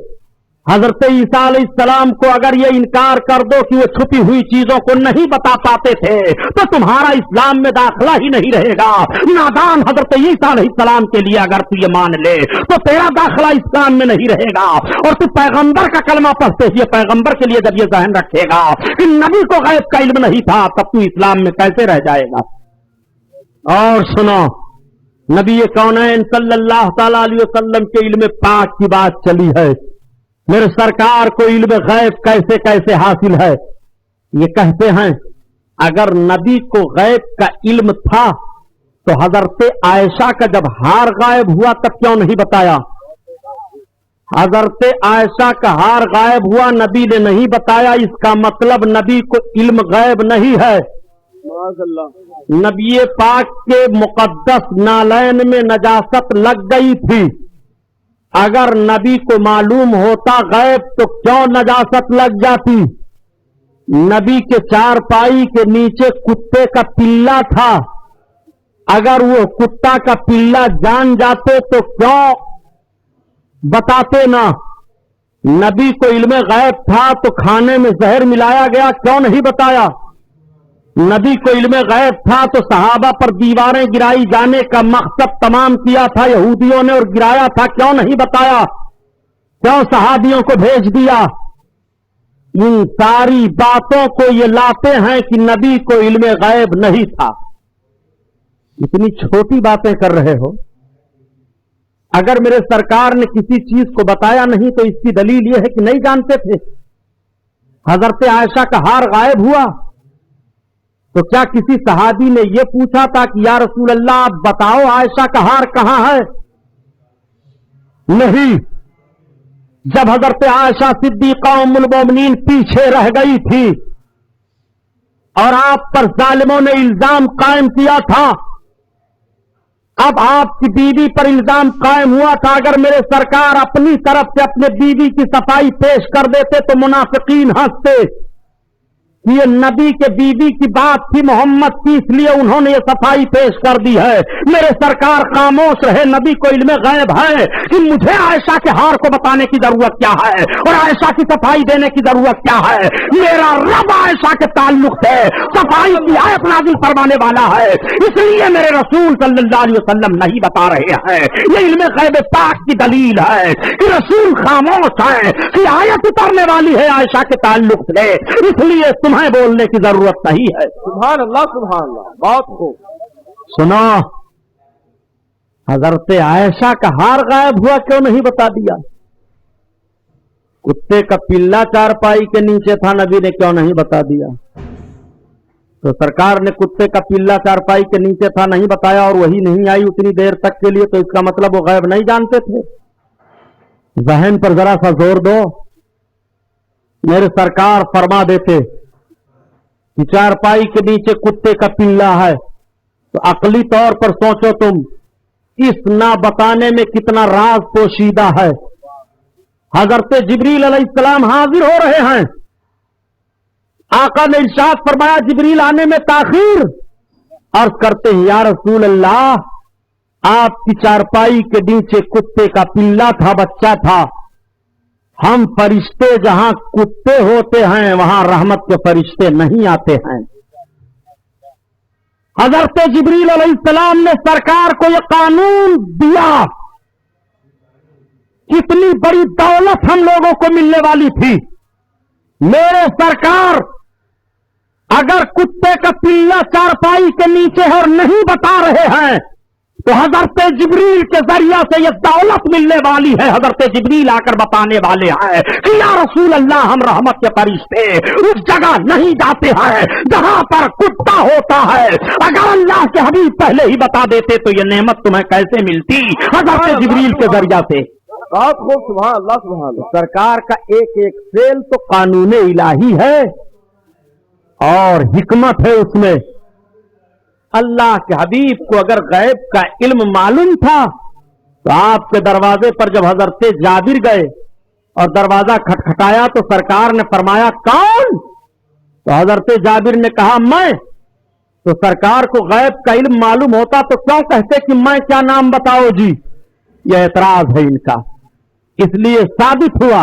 حضرت عیسیٰ علیہ السلام کو اگر یہ انکار کر دو کہ وہ چھپی ہوئی چیزوں کو نہیں بتا پاتے تھے تو تمہارا اسلام میں داخلہ ہی نہیں رہے گا۔ نادان، حضرت عیسیٰ علیہ السلام کے لیے اگر تو یہ مان لے تو تیرا داخلہ اسلام میں نہیں رہے گا، اور تو پیغمبر کا کلمہ پڑھتے ہوئے پیغمبر کے لیے جب یہ ذہن رکھے گا کہ نبی کو غیب کا علم نہیں تھا تب تو اسلام میں کیسے رہ جائے گا۔ اور سنو، نبی کونین صلی اللہ تعالی علیہ وسلم کے علم پاک کی بات چلی ہے، میرے سرکار کو علم غیب کیسے کیسے حاصل ہے؟ یہ کہتے ہیں اگر نبی کو غیب کا علم تھا تو حضرت عائشہ کا جب ہار غائب ہوا تب کیوں نہیں بتایا؟ حضرت عائشہ کا ہار غائب ہوا، نبی نے نہیں بتایا، اس کا مطلب نبی کو علم غیب نہیں ہے۔ نبی پاک کے مقدس نالین میں نجاست لگ گئی تھی، اگر نبی کو معلوم ہوتا غیب تو کیوں نجاست لگ جاتی؟ نبی کے چارپائی کے نیچے کتے کا پلا تھا، اگر وہ کتا کا پلا جان جاتے تو کیوں بتاتے نہ؟ نبی کو علم غیب تھا تو کھانے میں زہر ملایا گیا، کیوں نہیں بتایا؟ نبی کو علم غیب تھا تو صحابہ پر دیواریں گرائی جانے کا مقصد تمام کیا تھا یہودیوں نے اور گرایا تھا، کیوں نہیں بتایا؟ کیوں صحابیوں کو بھیج دیا؟ ان ساری باتوں کو یہ لاتے ہیں کہ نبی کو علم غیب نہیں تھا۔ اتنی چھوٹی باتیں کر رہے ہو۔ اگر میرے سرکار نے کسی چیز کو بتایا نہیں تو اس کی دلیل یہ ہے کہ نہیں جانتے تھے۔ حضرت عائشہ کا ہار غائب ہوا تو کیا کسی صحابی نے یہ پوچھا تھا کہ یا رسول اللہ آپ بتاؤ عائشہ کا ہار کہاں ہے؟ نہیں۔ جب حضرت عائشہ صدیقہ ام المومنین پیچھے رہ گئی تھی اور آپ پر ظالموں نے الزام قائم کیا تھا، اب آپ کی بیوی پر الزام قائم ہوا تھا، اگر میرے سرکار اپنی طرف سے اپنے بیوی کی صفائی پیش کر دیتے تو منافقین ہنستے۔ یہ نبی کے بیوی کی بات تھی محمد کی، اس لیے انہوں نے یہ صفائی پیش کر دی ہے۔ میرے سرکار خاموش رہے، نبی کو علم غیب ہے کہ مجھے عائشہ کے ہار کو بتانے کی ضرورت کیا ہے اور عائشہ کی صفائی دینے کی ضرورت کیا ہے۔ میرا رب عائشہ کے تعلق سے صفائی کی آیت نازل فرمانے والا ہے، اس لیے میرے رسول صلی اللہ علیہ وسلم نہیں بتا رہے ہیں۔ یہ علم غیب پاک کی دلیل ہے کہ رسول خاموش ہے کہ آیت اترنے والی ہے عائشہ کے تعلق سے، اس لیے تمہیں بولنے کی ضرورت نہیں ہے۔ سبحان اللہ سبحان اللہ، بہت خوب۔ سنو، حضرت عائشہ کا ہار غائب ہوا کیوں نہیں بتا دیا؟ کتے کا پلا چارپائی کے نیچے تھا، نبی نے کیوں نہیں بتا دیا؟ تو سرکار نے کتے کا پلا چارپائی کے نیچے تھا نہیں بتایا اور وہی نہیں آئی اتنی دیر تک کے لیے، تو اس کا مطلب وہ غیب نہیں جانتے تھے؟ ذہن پر ذرا سا زور دو۔ میرے سرکار فرما دیتے کہ چارپائی کے نیچے کتے کا پلا ہے تو عقلی طور پر سوچو تم، اس نہ بتانے میں کتنا راز پوشیدہ ہے۔ حضرت جبریل علیہ السلام حاضر ہو رہے ہیں، آقا نے ارشاد فرمایا جبریل آنے میں تاخیر، عرض کرتے ہیں یا رسول اللہ آپ کی چارپائی کے نیچے کتے کا پلا تھا، بچہ تھا۔ ہم فرشتے جہاں کتے ہوتے ہیں وہاں رحمت کے فرشتے نہیں آتے ہیں۔ حضرت جبریل علیہ السلام نے سرکار کو یہ قانون دیا، کتنی بڑی دولت ہم لوگوں کو ملنے والی تھی۔ میرے سرکار اگر کتے کا پلا چارپائی کے نیچے ہے اور نہیں بتا رہے ہیں تو حضرت جبریل کے ذریعہ سے یہ دولت ملنے والی ہے۔ حضرت جبریل آ کر بتانے والے ہیں کہ یا رسول اللہ ہم رحمت کے فرشتے اس جگہ نہیں جاتے ہیں جہاں پر کتا ہوتا ہے، اگر اللہ کے حبیب پہلے ہی بتا دیتے تو یہ نعمت تمہیں کیسے ملتی؟ حضرت جبریل کے ذریعہ سے۔ بہت خوب، سبحان اللہ سبحان اللہ۔ سرکار کا ایک ایک فعل تو قانون الہی ہے اور حکمت ہے اس میں۔ اللہ کے حبیب کو اگر غیب کا علم معلوم تھا تو آپ کے دروازے پر جب حضرت جابر گئے اور دروازہ کھٹکھٹایا تو سرکار نے فرمایا کون؟ تو حضرت جابر نے کہا میں۔ تو سرکار کو غیب کا علم معلوم ہوتا تو کیوں کہتے کہ میں کیا نام بتاؤ جی؟ یہ اعتراض ہے ان کا۔ اس لیے ثابت ہوا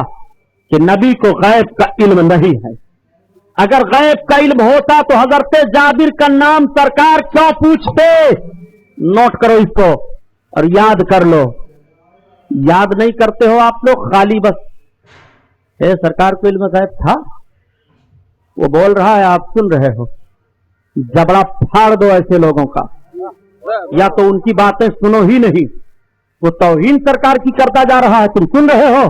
کہ نبی کو غیب کا علم نہیں ہے۔ اگر غیب کا علم ہوتا تو حضرت جابر کا نام سرکار کیوں پوچھتے؟ نوٹ کرو اس کو اور یاد کر لو۔ یاد نہیں کرتے ہو آپ لوگ، خالی بس سرکار کو علم غیب تھا، وہ بول رہا ہے آپ سن رہے ہو۔ جبڑا پھاڑ دو ایسے لوگوں کا، یا تو ان کی باتیں سنو ہی نہیں، وہ توہین سرکار کی کرتا جا رہا ہے، تم سن رہے ہو۔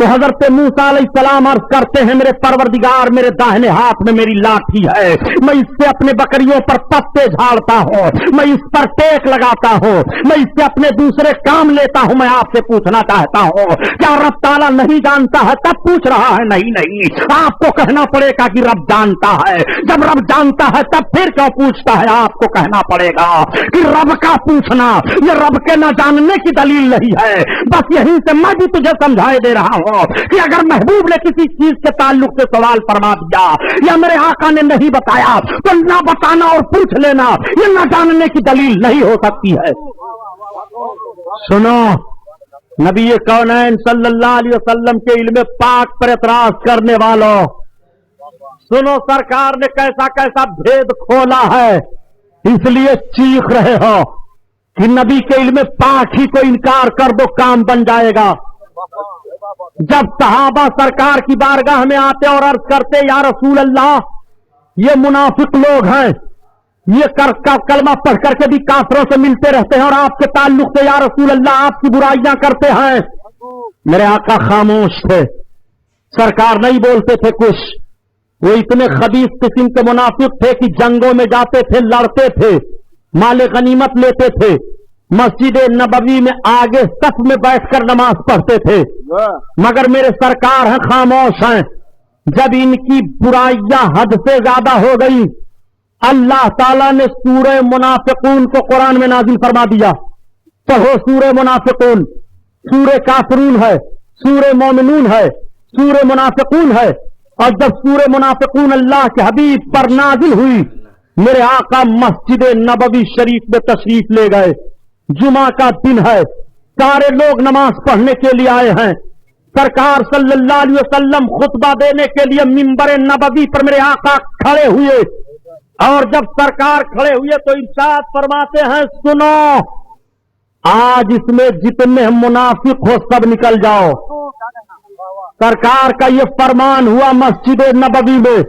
تو حضرت موسیٰ علیہ السلام عرض کرتے ہیں میرے پروردگار میرے داہنے ہاتھ میں میری لاٹھی ہے، میں اس سے اپنے بکریوں پر پتے جھاڑتا ہوں، میں اس پر ٹیک لگاتا ہوں، میں اس سے اپنے دوسرے کام لیتا ہوں۔ میں آپ سے پوچھنا چاہتا ہوں کیا رب تعالیٰ نہیں جانتا ہے تب پوچھ رہا ہے؟ نہیں، آپ کو کہنا پڑے گا کہ رب جانتا ہے۔ جب رب جانتا ہے تب پھر کیوں پوچھتا ہے؟ آپ کو کہنا پڑے گا کہ رب کا پوچھنا یہ رب کے نہ جاننے کی دلیل نہیں ہے۔ بس یہیں سے میں بھی تجھے سمجھائے دے رہا ہوں کہ اگر محبوب نے کسی چیز کے تعلق سے سوال فرما دیا یا میرے آقا نے نہیں بتایا تو نہ بتانا اور پوچھ لینا یہ نہ جاننے کی دلیل نہیں ہو سکتی ہے۔ سنو، نبی کونین صلی اللہ علیہ وسلم کے علم پاک پر اعتراض کرنے والوں، سنو سرکار نے کیسا کیسا بھید کھولا ہے، اس لیے چیخ رہے ہو کہ نبی کے علم پاک ہی کو انکار کر دو کام بن جائے گا۔ جب صحابہ سرکار کی بارگاہ میں آتے اور عرض کرتے یا رسول اللہ یہ منافق لوگ ہیں، یہ کلمہ پڑھ کر کے بھی کافروں سے ملتے رہتے ہیں اور آپ کے تعلق سے یا رسول اللہ آپ کی برائیاں کرتے ہیں، میرے آقا خاموش تھے، سرکار نہیں بولتے تھے کچھ۔ وہ اتنے خبیث قسم کے منافق تھے کہ جنگوں میں جاتے تھے، لڑتے تھے، مال غنیمت لیتے تھے، مسجد نبوی میں آگے صف میں بیٹھ کر نماز پڑھتے تھے، مگر میرے سرکار ہیں خاموش ہیں۔ جب ان کی برائیاں حد سے زیادہ ہو گئی اللہ تعالیٰ نے سورہ منافقون کو قرآن میں نازل فرما دیا۔ پڑھو سورہ منافقون، سورہ کافرون ہے، سورہ مومنون ہے، سورہ منافقون ہے۔ اور جب سورہ منافقون اللہ کے حبیب پر نازل ہوئی میرے آقا مسجد نبوی شریف میں تشریف لے گئے۔ جمعہ کا دن ہے، سارے لوگ نماز پڑھنے کے لیے آئے ہیں، سرکار صلی اللہ علیہ وسلم خطبہ دینے کے لیے منبر نبوی پر میرے آقا کھڑے ہوئے، اور جب سرکار کھڑے ہوئے تو ارشاد فرماتے ہیں سنو آج اس میں جتنے منافق ہو سب نکل جاؤ۔ سرکار کا یہ فرمان ہوا مسجد نبوی میں۔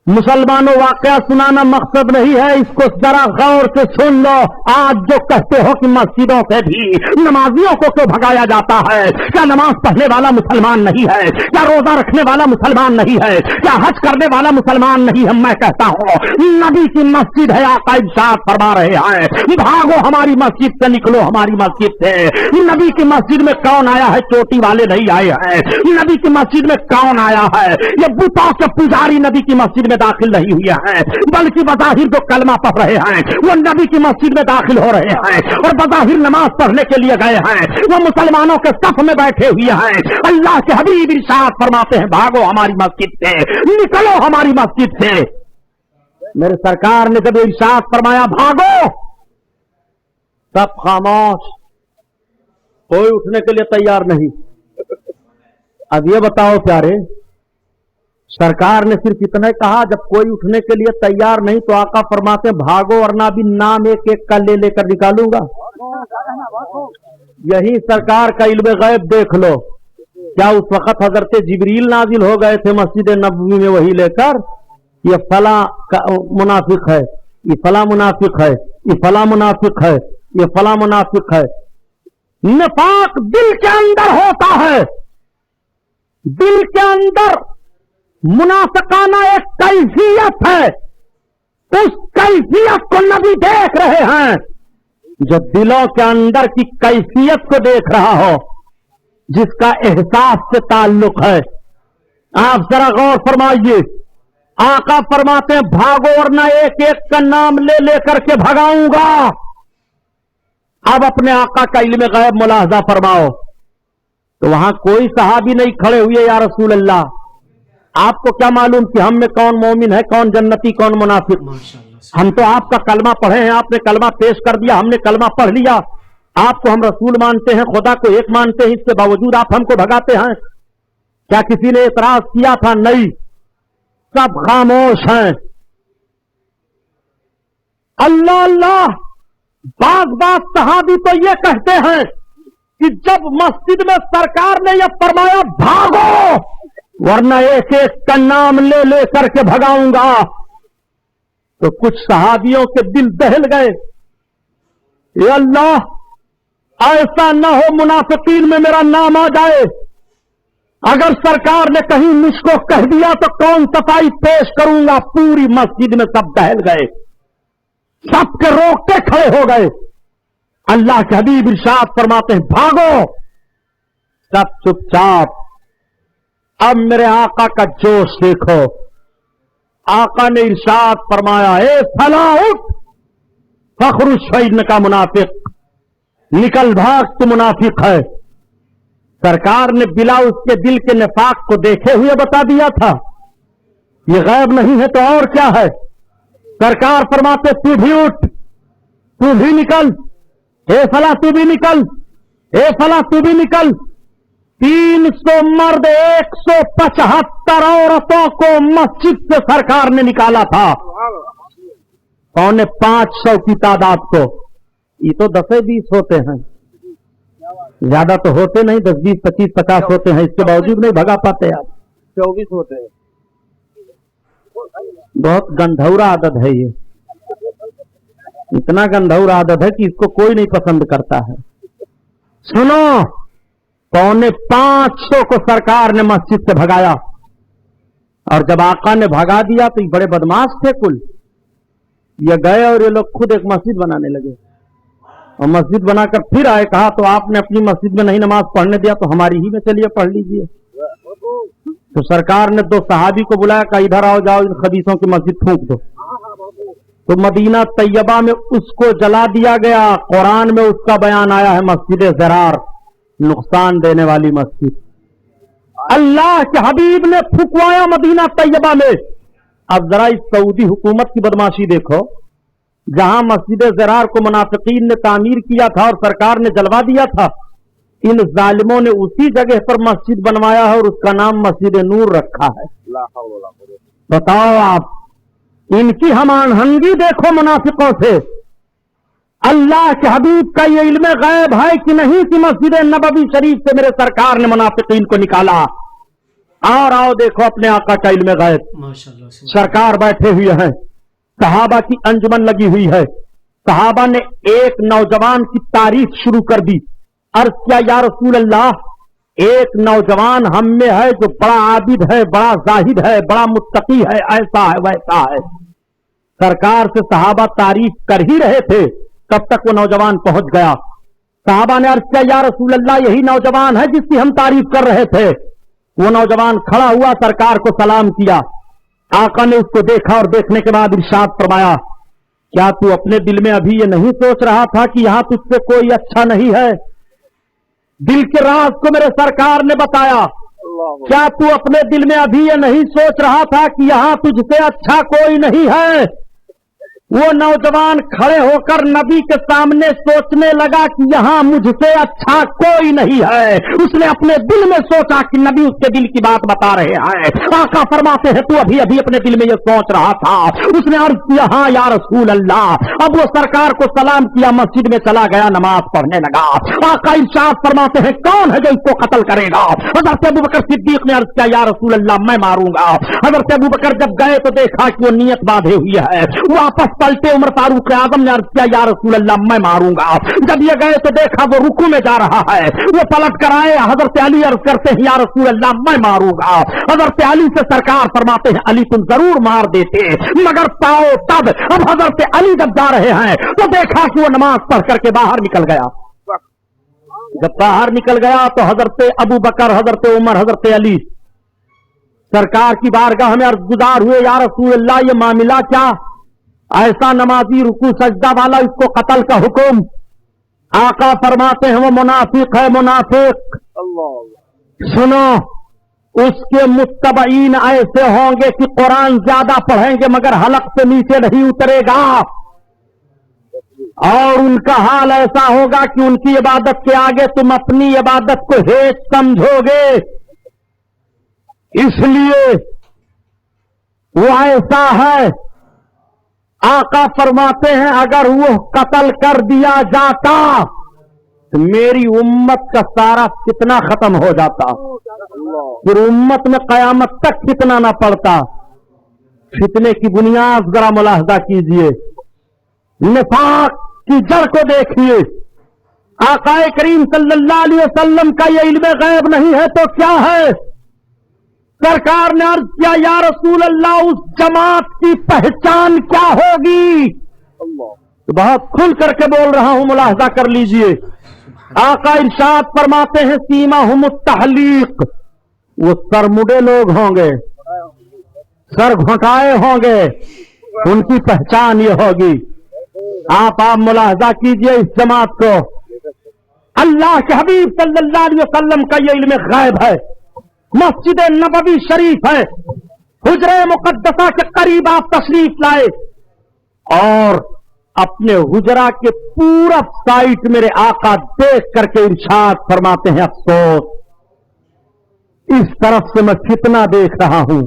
مسلمانوں واقعہ سنانا مقصد نہیں ہے، اس کو ذرا غور سے سن لو۔ آج جو کہتے ہو کہ مسجدوں سے بھی نمازیوں کو کیوں بھگایا جاتا ہے، کیا نماز پڑھنے والا مسلمان نہیں ہے؟ کیا روزہ رکھنے والا مسلمان نہیں ہے؟ کیا حج کرنے والا مسلمان نہیں ہے؟ میں کہتا ہوں نبی کی مسجد ہے، آقا ارشاد فرما رہے ہیں بھاگو ہماری مسجد سے، نکلو ہماری مسجد سے۔ نبی کی مسجد میں کون آیا ہے؟ چوٹی والے نہیں آئے ہیں۔ نبی کی مسجد میں کون آیا ہے؟ یہ بتوں کے پجاری نبی کی مسجد میں داخل نہیں ہوئے ہیں، بلکہ بظاہر جو کلمہ پڑھ رہے ہیں وہ نبی کی مسجد میں داخل ہو رہے ہیں اور بظاہر نماز پڑھنے کے لیے گئے ہیں، وہ مسلمانوں کے صف میں بیٹھے ہوئے ہیں۔ اللہ کے حبیب ارشاد فرماتے ہیں بھاگو ہماری مسجد سے، نکلو ہماری مسجد سے۔ میرے سرکار نے جب ارشاد فرمایا بھاگو، سب خاموش، کوئی اٹھنے کے لیے تیار نہیں۔ اب یہ بتاؤ پیارے، سرکار نے صرف اتنا ہی کہا جب کوئی اٹھنے کے لیے تیار نہیں تو آقا فرماتے بھاگو ورنہ بھی نام ایک ایک کا لے کر نکالوں گا۔ یہی سرکار کا علم غیب دیکھ لو، کیا اس وقت حضرت جبریل نازل ہو گئے تھے مسجد نبوی میں وہی لے کر یہ فلاں منافق ہے، یہ فلاں منافق ہے، یہ فلاں منافق ہے، یہ فلاں منافق ہے؟ نفاق دل کے اندر ہوتا ہے، دل کے اندر منافقانہ ایک کیفیت ہے، اس کیفیت کو نبی دیکھ رہے ہیں۔ جو دلوں کے اندر کی کیفیت کو دیکھ رہا ہو، جس کا احساس سے تعلق ہے، آپ ذرا غور فرمائیے۔ آقا فرماتے ہیں بھاگو ورنہ ایک ایک کا نام لے کر کے بھگاؤں گا۔ اب اپنے آقا کا علم غیب ملاحظہ فرماؤ، تو وہاں کوئی صحابی نہیں کھڑے ہوئے یا رسول اللہ آپ کو کیا معلوم کہ ہم میں کون مومن ہے، کون جنتی، کون منافق؟ ہم تو آپ کا کلمہ پڑھے ہیں، آپ نے کلمہ پیش کر دیا، ہم نے کلمہ پڑھ لیا، آپ کو ہم رسول مانتے ہیں، خدا کو ایک مانتے ہیں، اس کے باوجود آپ ہم کو بھگاتے ہیں۔ کیا کسی نے اعتراض کیا تھا؟ نہیں، سب خاموش ہیں۔ اللہ اللہ، بعض صحابی تو یہ کہتے ہیں کہ جب مسجد میں سرکار نے یہ فرمایا بھاگو ورنہ ایک ایک کا نام لے کر کے بھگاؤں گا، تو کچھ صحابیوں کے دل دہل گئے، اے اللہ ایسا نہ ہو منافقین میں میرا نام آ جائے۔ اگر سرکار نے کہیں مجھ کو کہہ دیا تو کون صفائی پیش کروں گا؟ پوری مسجد میں سب دہل گئے، سب کے روکتے کھڑے ہو گئے۔ اللہ کے حبیب ارشاد فرماتے ہیں بھاگو، سب چپ چاپ۔ اب میرے آقا کا جوش دیکھو، آقا نے ارشاد فرمایا اے فلاں اٹھ، فخرج فإنک منافق، نکل بھاگ تو منافق ہے۔ سرکار نے بلا اس کے دل کے نفاق کو دیکھے ہوئے بتا دیا تھا، یہ غیب نہیں ہے تو اور کیا ہے؟ سرکار فرماتے تو بھی اٹھ، تو بھی نکل، اے فلاں تو بھی نکل، اے فلاں تو بھی نکل۔ 300 مرد 175 عورتوں کو مسجد سے سرکار نے نکالا تھا، 550 کی تعداد کو۔ یہ تو 10-20 ہوتے ہیں، زیادہ تو ہوتے نہیں، 10, 20, 25, 50 ہوتے ہیں، اس کے باوجود نہیں بھگا پاتے آپ، 24 ہوتے ہیں۔ بہت گندھورا عادت ہے یہ، اتنا گندھورا عادت ہے کہ اس کو کوئی نہیں پسند کرتا ہے۔ سنو، 550 کو سرکار نے مسجد سے بھگایا، اور جب آقا نے بھگا دیا تو یہ بڑے بدماش تھے کل، یہ گئے اور یہ لوگ خود ایک مسجد بنانے لگے، اور مسجد بنا کر پھر آئے، کہا تو آپ نے اپنی مسجد میں نہیں نماز پڑھنے دیا تو ہماری ہی میں چلیے پڑھ لیجئے۔ تو سرکار نے 2 صحابی کو بلایا کہ ادھر آؤ، جاؤ ان خبیثوں کی مسجد پھونک دو۔ تو مدینہ طیبہ میں اس کو جلا دیا گیا، قرآن میں اس کا بیان آیا ہے مسجد ضرار، نقصان دینے والی مسجد۔ اللہ کے حبیب نے پھکوایا مدینہ طیبہ میں۔ اب ذرا اس سعودی حکومت کی بدماشی دیکھو، جہاں مسجد ضرار کو منافقین نے تعمیر کیا تھا اور سرکار نے جلوا دیا تھا، ان ظالموں نے اسی جگہ پر مسجد بنوایا ہے اور اس کا نام مسجد نور رکھا ہے۔ بتاؤ آپ، ان کی ہم آہنگی دیکھو منافقوں سے۔ اللہ کے حبیب کا یہ علم غیب ہے کہ نہیں کہ مسجد نبوی شریف سے میرے سرکار نے منافقین کو نکالا؟ اور آؤ دیکھو اپنے آقا کا علم غیب۔ ماشاءاللہ سرکار بیٹھے ہوئے ہیں، صحابہ کی انجمن لگی ہوئی ہے، صحابہ نے ایک نوجوان کی تعریف شروع کر دی، عرض کیا یا رسول اللہ، ایک نوجوان ہم میں ہے جو بڑا عابد ہے، بڑا زاہد ہے، بڑا متقی ہے، ایسا ہے ویسا ہے۔ سرکار سے صحابہ تعریف کر ہی رہے تھے، تب تک وہ نوجوان پہنچ گیا۔ صحابہ نے عرض کیا یا رسول اللہ، یہی نوجوان ہے جس کی ہم تعریف کر رہے تھے۔ وہ نوجوان کھڑا ہوا، سرکار کو سلام کیا، آقا نے اس کو دیکھا اور دیکھنے کے بعد ارشاد فرمایا کیا تو اپنے دل میں ابھی یہ نہیں سوچ رہا تھا کہ یہاں تجھ سے کوئی اچھا نہیں ہے؟ دل کے راز کو میرے سرکار نے بتایا۔ کیا تو اپنے دل میں ابھی یہ نہیں سوچ رہا تھا کہ یہاں تجھ سے اچھا کوئی نہیں ہے؟ وہ نوجوان کھڑے ہو کر نبی کے سامنے سوچنے لگا کہ یہاں مجھ سے اچھا کوئی نہیں ہے۔ اس نے اپنے دل میں سوچا کہ نبی اس کے دل کی بات بتا رہے ہیں۔ آقا فرماتے ہیں تو ابھی ابھی اپنے دل میں یہ سوچ رہا تھا۔ اس نے عرض کیا ہاں یا رسول اللہ۔ اب وہ سرکار کو سلام کیا، مسجد میں چلا گیا، نماز پڑھنے لگا۔ آقا ارشاد فرماتے ہیں کون ہے جو اس کو قتل کرے گا؟ حضرت ابوبکر صدیق نے عرض کیا یا رسول اللہ میں ماروں گا۔ حضرت ابوبکر جب گئے تو دیکھا کہ وہ نیت باندھے ہوئی ہے، واپس پلٹے، عمر فاروق اعظم نے عرض کیا یا رسول اللہ میں ماروں گا۔ جب یہ گئے تو دیکھا وہ رکوع میں جا رہا ہے، وہ پلٹ کر آئے، حضرت علی عرض کرتے ہیں یا رسول اللہ میں ماروں گا۔ حضرت علی سے سرکار فرماتے ہیں علی تم ضرور مار دیتے مگر پاؤ تب۔ اب حضرت علی جب جا رہے ہیں تو دیکھا کہ وہ نماز پڑھ کر کے باہر نکل گیا۔ جب باہر نکل گیا تو حضرت ابو بکر، حضرت عمر، حضرت علی سرکار کی بارگاہ میں عرض گزار ہوئے یا رسول اللہ یہ معاملہ کیا؟ ایسا نمازی رکوع سجدہ والا، اس کو قتل کا حکم۔ آقا فرماتے ہیں وہ منافق ہے، منافق۔ سنو، اس کے متبعین ایسے ہوں گے کہ قرآن زیادہ پڑھیں گے مگر حلق سے نیچے نہیں اترے گا، اور ان کا حال ایسا ہوگا کہ ان کی عبادت کے آگے تم اپنی عبادت کو ہیچ سمجھو گے۔ اس لیے وہ ایسا ہے، آقا فرماتے ہیں اگر وہ قتل کر دیا جاتا تو میری امت کا سارا فتنہ ختم ہو جاتا، پھر امت میں قیامت تک فتنہ نہ پڑتا۔ فتنے کی بنیاد ذرا ملاحظہ کیجئے، نفاق کی جڑ کو دیکھیے۔ آقا کریم صلی اللہ علیہ وسلم کا یہ علم غیب نہیں ہے تو کیا ہے؟ سرکار نے عرض کیا یا رسول اللہ اس جماعت کی پہچان کیا ہوگی؟ تو بہت کھل کر کے بول رہا ہوں، ملاحظہ کر لیجئے۔ آقا ارشاد فرماتے ہیں سیماہم التحلیق، وہ سر مڈے لوگ ہوں گے، سر گھٹائے ہوں گے، ان کی پہچان یہ ہوگی۔ آپ ملاحظہ کیجئے اس جماعت کو، اللہ کے حبیب صلی اللہ علیہ وسلم کا یہ علم غیب ہے، مسجد نبوی شریف ہے، حجرہ مقدسہ کے قریب آپ تشریف لائے اور اپنے حجرہ کے پورا سائٹ میرے آقا دیکھ کر کے ارشاد فرماتے ہیں افسوس، اس طرف سے میں فتنہ دیکھ رہا ہوں،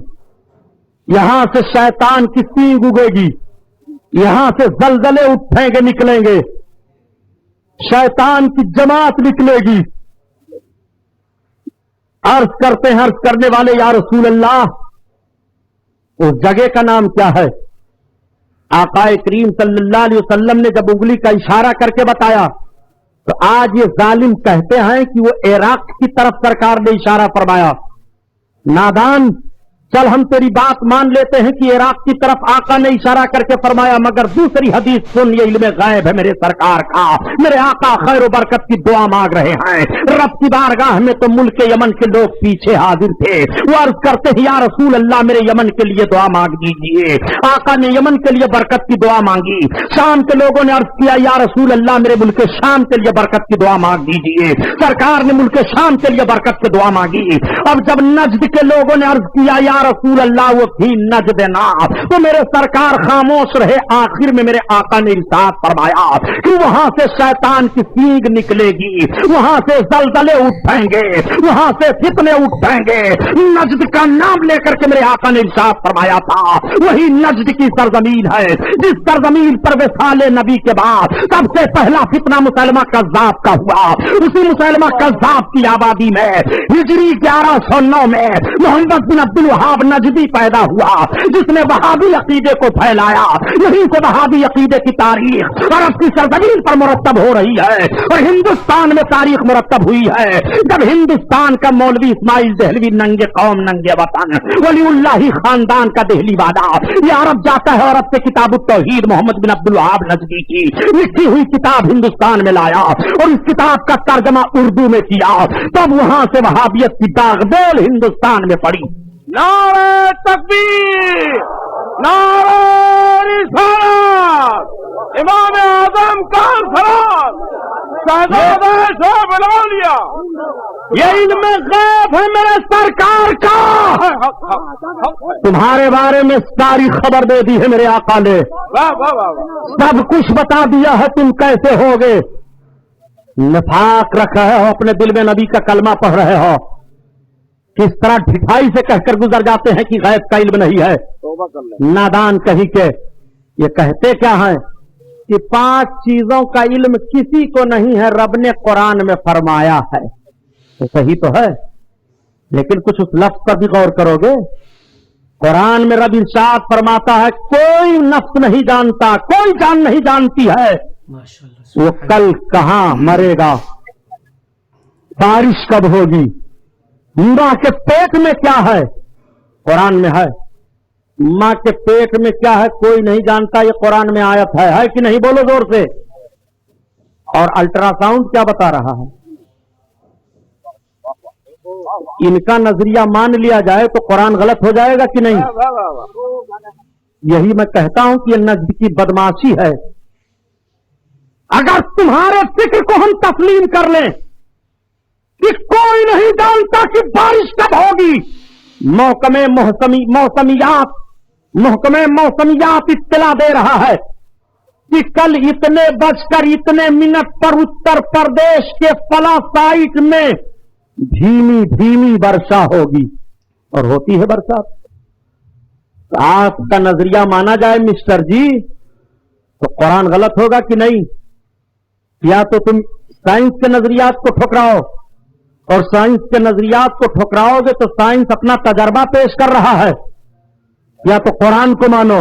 یہاں سے شیطان کی سینگ اگے گی، یہاں سے زلزلے اٹھیں گے، نکلیں گے، شیطان کی جماعت نکلے گی۔ عرض کرتے ہیں عرض کرنے والے یا رسول اللہ اس جگہ کا نام کیا ہے؟ آقا کریم صلی اللہ علیہ وسلم نے جب انگلی کا اشارہ کر کے بتایا تو آج یہ ظالم کہتے ہیں کہ وہ عراق کی طرف سرکار نے اشارہ فرمایا۔ نادان، چل ہم تیری بات مان لیتے ہیں کہ عراق کی طرف آقا نے اشارہ کر کے فرمایا، مگر دوسری حدیث سن، یہ علم غیب ہے میرے سرکار کا۔ میرے آقا خیر و برکت کی دعا مانگ رہے ہیں رب کی بارگاہ میں، تو ملک یمن کے لوگ پیچھے حاضر تھے، وہ عرض کرتے ہیں یا رسول اللہ میرے یمن کے لیے دعا مانگ دیجیے۔ آقا نے یمن کے لیے برکت کی دعا مانگی، شام کے لوگوں نے عرض کیا یا رسول اللہ میرے ملک شام کے لیے برکت کی دعا مانگ دیجیے۔ سرکار نے ملک شام کے لیے برکت کی دعا مانگی۔ اب جب نجد کے لوگوں نے عرض کیا یا رسول اللہ وہ تھی نجد نا، تو میرے سرکار خاموش رہے۔ آخر میں میرے آقا نے ارشاد فرمایا کہ وہاں سے شیطان کی سینگ نکلے گی، وہاں سے زلزلے اٹھیں گے، وہاں سے فتنے اٹھیں گے۔ نجد کا نام لے کر کے میرے آقا نے ارشاد فرمایا تھا وہی نجد کی سرزمین ہے جس سرزمین پر وصال نبی کے بعد سب سے پہلا فتنہ مسلمہ کذاب کا ہوا۔ اسی مسلمہ کذاب کی آبادی میں ہجری 1109 میں محمد بن عبد الوہاب نجدی پیدا ہوا، جس نے وہابی عقیدے کو پھیلایا۔ یہیں سے وہابی عقیدے کی تاریخ عرب کی سرزمین پر مرتب ہو رہی ہے اور ہندوستان میں تاریخ مرتب ہوئی ہے جب ہندوستان کا مولوی اسماعیل دہلوی ننگے قوم ننگے وطن ولی اللہ خاندان کا دہلی والا یہ عرب جاتا ہے، عرب سے کتاب التوحید محمد بن عبد الوہاب نجدی کی لکھی ہوئی کتاب ہندوستان میں لایا اور اس کتاب کا ترجمہ اردو میں کیا، تب وہاں سے وہابیت کی داغ بیل ہندوستان میں پڑی۔ نعرہ تکبیر، نعرہ رسالت، امام اعظم کا سلام، شہزادہ شعب الاولیاء، یہ علم غیب ہے میرے سرکار کا، تمہارے بارے میں ساری خبر دے دی ہے میرے آقا نے، واہ واہ واہ واہ، سب کچھ بتا دیا ہے تم کیسے ہوگے۔ نفاق رکھا ہے، اپنے دل میں نبی کا کلمہ پڑھ رہے ہو، کس طرح ڈھٹائی سے کہہ کر گزر جاتے ہیں کہ غیب کا علم نہیں ہے۔ توبہ کر لیں۔ نادان کہیں کے یہ کہتے کیا ہیں کہ 5 چیزوں کا علم کسی کو نہیں ہے، رب نے قرآن میں فرمایا ہے، تو صحیح تو ہے، لیکن کچھ اس لفظ پر بھی غور کرو گے۔ قرآن میں رب ارشاد فرماتا ہے کوئی نفس نہیں جانتا، کوئی جان نہیں جانتی ہے ماشاءاللہ، وہ کل کہاں مرے گا، بارش کب ہوگی، ماں کے پیٹ میں کیا ہے، قرآن میں ہے۔ ماں کے پیٹ میں کیا ہے کوئی نہیں جانتا، یہ قرآن میں آیت ہے کہ نہیں؟ بولو زور سے۔ اور الٹرا ساؤنڈ کیا بتا رہا ہے؟ ان کا نظریہ مان لیا جائے تو قرآن غلط ہو جائے گا کہ نہیں؟ واہ واہ واہ، یہی میں کہتا ہوں کہ یہ نجد کی بدماشی ہے۔ اگر تمہارے فکر کو ہم تسلیم کر لیں کہ کوئی نہیں جانتا کہ بارش کب ہوگی، محکمہ موسمیات اطلاع دے رہا ہے کہ کل اتنے بج کر اتنے منٹ پر اتر پردیش کے فلاں سائٹ میں دھیمی دھیمی برشا ہوگی، اور ہوتی ہے برسات۔ آپ کا نظریہ مانا جائے مسٹر جی تو قرآن غلط ہوگا کہ نہیں؟ یا تو تم سائنس کے نظریات کو ٹھکراؤ، اور سائنس کے نظریات کو ٹھکراؤ گے تو سائنس اپنا تجربہ پیش کر رہا ہے، یا تو قرآن کو مانو۔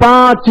5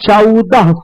14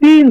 3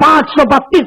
532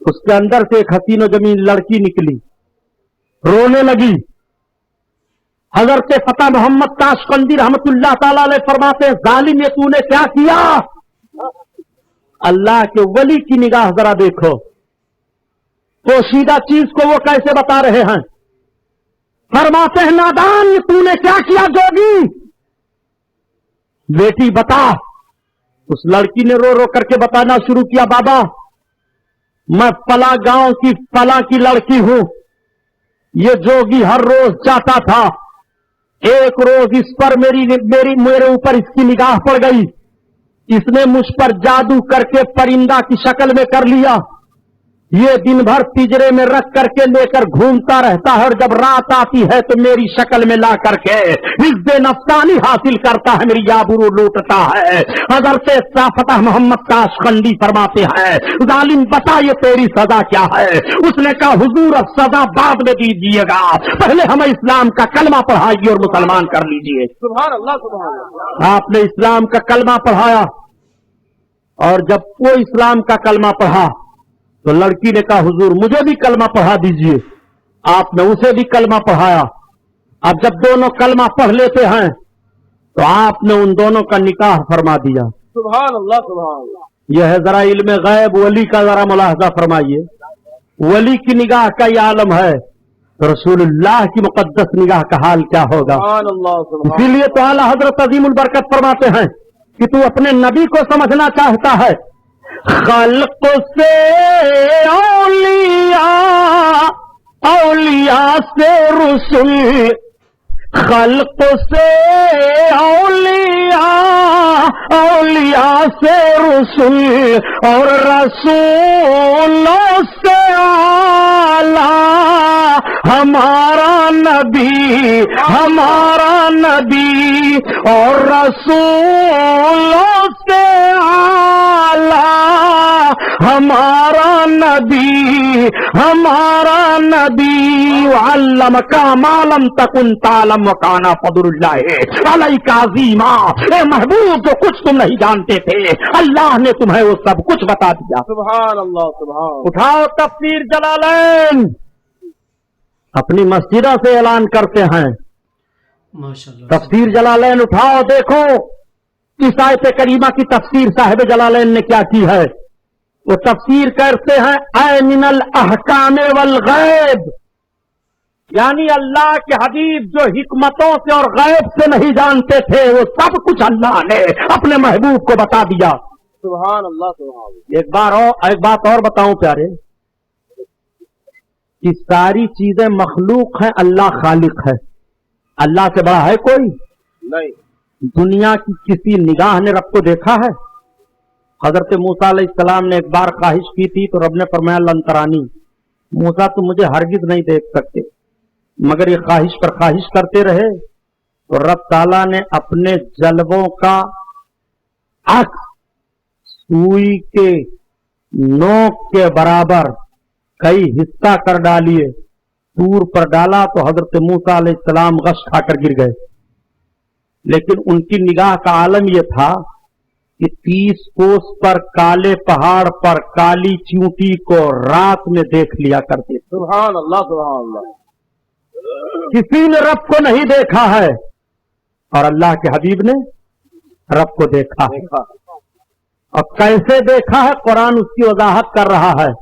اس کے اندر سے ایک حسین و جمیل لڑکی نکلی, رونے لگی. حضرت فتح محمد تاشقندی رحمت اللہ تعالی علیہ فرماتے ہیں, ظالم یہ تو نے کیا کیا؟ اللہ کے ولی کی نگاہ ذرا دیکھو, پوشیدہ چیز کو وہ کیسے بتا رہے ہیں. فرماتے ہیں نادان یہ تو نے کیا کیا جوگی؟ بیٹی بتا. اس لڑکی نے رو رو کر کے بتانا شروع کیا, بابا میں فلاں گاؤں کی فلاں کی لڑکی ہوں, یہ جوگی ہر روز جاتا تھا, ایک روز اس پر میرے اوپر اس کی نگاہ پڑ گئی, اس نے مجھ پر جادو کر کے پرندہ کی شکل میں کر لیا, یہ دن بھر پنجرے میں رکھ کر کے لے کر گھومتا رہتا ہے, اور جب رات آتی ہے تو میری شکل میں لا کر کے عزت نفسانی حاصل کرتا ہے, میری آبرو لوٹتا ہے. حضرت فتح محمد تاشقندی فرماتے ہیں ظالم بتا یہ تیری سزا کیا ہے؟ اس نے کہا حضور اب سزا بعد میں دیجیے گا, پہلے ہمیں اسلام کا کلمہ پڑھائیے اور مسلمان کر لیجیے. سبحان اللہ سبحان اللہ. آپ نے اسلام کا کلمہ پڑھایا, اور جب وہ اسلام کا کلمہ پڑھا تو لڑکی نے کہا حضور مجھے بھی کلمہ پڑھا دیجئے. آپ نے اسے بھی کلمہ پڑھایا. اب جب دونوں کلمہ پڑھ لیتے ہیں تو آپ نے ان دونوں کا نکاح فرما دیا. سبحان اللہ سبحان اللہ. یہ ہے ذرا علم غیب ولی کا ذرا ملاحظہ فرمائیے. ولی کی نگاہ کا یہ عالم ہے, تو رسول اللہ کی مقدس نگاہ کا حال کیا ہوگا؟ سبحان اللہ سبحان اللہ. اسی لیے تو اعلیٰ حضرت عظیم البرکت فرماتے ہیں کہ تو اپنے نبی کو سمجھنا چاہتا ہے, خلق سے اولیاء, اولیاء سے رسول, خلق سے اولیاء, اولیاء سے رسول, اور رسولوں سے اعلیٰ ہمارا نبی, ہمارا نبی, اور رسولوں سے اعلیٰ ہمارا نبی, ہمارا نبی. وعلمک ما لم تکن تعلم وکان فضل اللہ علیک عظیما. اے محبوب جو کچھ تم نہیں جانتے تھے اللہ نے تمہیں وہ سب کچھ بتا دیا. سبحان اللہ سبحان. اٹھاؤ تفسیر جلالین, اپنی مسجدوں سے اعلان کرتے ہیں ماشاءاللہ. تفسیر جلالین اٹھاؤ, دیکھو اس آیت کریمہ کی تفسیر صاحب جلالین نے کیا کی ہے. وہ تفسیر کرتے ہیں اے من الاحکام والغیب, یعنی اللہ کے حبیب جو حکمتوں سے اور غیب سے نہیں جانتے تھے وہ سب کچھ اللہ نے اپنے محبوب کو بتا دیا. سبحان اللہ سبحان اللہ. ایک بات اور بتاؤں پیارے, کہ ساری چیزیں مخلوق ہیں, اللہ خالق ہے. اللہ سے بڑا ہے کوئی نہیں. دنیا کی کسی نگاہ نے رب کو دیکھا ہے؟ حضرت موسیٰ علیہ السلام نے ایک بار خواہش کی تھی تو رب نے فرمایا لن ترانی, موسیٰ تم مجھے ہرگز نہیں دیکھ سکتے. مگر یہ خواہش پر خواہش کرتے رہے تو رب تعالیٰ نے اپنے جلووں کا عکس سوئی کے نوک کے برابر کئی حصہ کر ڈالیے, طور پر ڈالا تو حضرت موسیٰ علیہ السلام غش کھا کر گر گئے. لیکن ان کی نگاہ کا عالم یہ تھا کہ 30 کوس پر کالے پہاڑ پر کالی چیونٹی کو رات میں دیکھ لیا کرتے. سبحان اللہ سبحان اللہ. کسی نے رب کو نہیں دیکھا ہے اور اللہ کے حبیب نے رب کو دیکھا ہے. اور کیسے دیکھا ہے قرآن اس کی وضاحت کر رہا ہے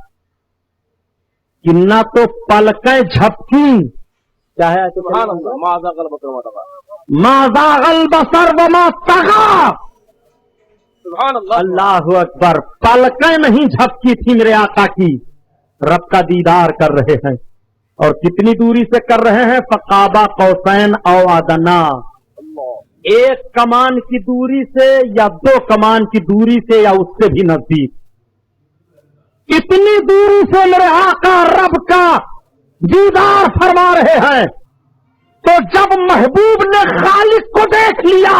کہ نہ تو پلکیں جھپکی, چاہے سبحان اللہ. ما ذاق البصر وما طغى. ما ذاق البصر وما طغى. سبحان اللہ. اللہ اکبر, پلکیں نہیں جھپکی تھی میرے آقا کی, رب کا دیدار کر رہے ہیں. اور کتنی دوری سے کر رہے ہیں؟ فقاب قوسین او ادنا, ایک کمان کی دوری سے یا 2 کمان کی دوری سے یا اس سے بھی نزدیک. اتنی دوری سے میرے آقا رب کا دیدار فرما رہے ہیں. تو جب محبوب نے خالق کو دیکھ لیا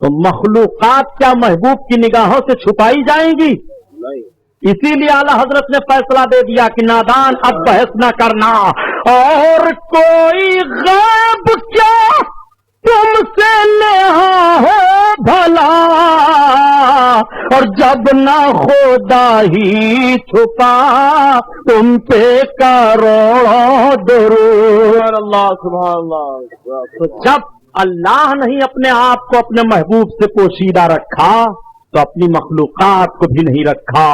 تو مخلوقات کیا محبوب کی نگاہوں سے چھپائی جائیں گی؟ نہیں. اسی لیے اعلیٰ حضرت نے فیصلہ دے دیا کہ نادان اب بحث نہ کرنا, اور کوئی غیب کیا تم سے نہا ہو بھلا, اور جب نہ خدا ہی چھپا تم پہ کروڑوں درود. اللہ سبحان اللہ. تو جب اللہ نہیں اپنے آپ کو اپنے محبوب سے پوشیدہ رکھا تو اپنی مخلوقات کو بھی نہیں رکھا.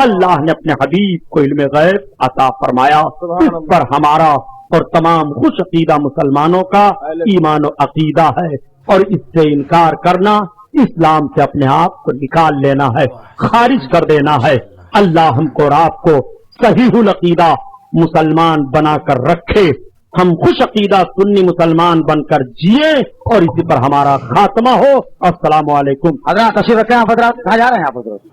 اللہ نے اپنے حبیب کو علم غیب عطا فرمایا. اس پر ہمارا اور تمام خوش عقیدہ مسلمانوں کا ایمان و عقیدہ ہے، اور اس سے انکار کرنا اسلام سے اپنے آپ کو نکال لینا ہے، خارج کر دینا ہے. اللہ ہم کو اور آپ کو صحیح العقیدہ مسلمان بنا کر رکھے، ہم خوش عقیدہ سنی مسلمان بن کر جیے اور اسی پر ہمارا خاتمہ ہو. السلام علیکم. حضرات تشریف رکھیں آپ حضرات. کہاں جا رہے ہیں آپ حضرات؟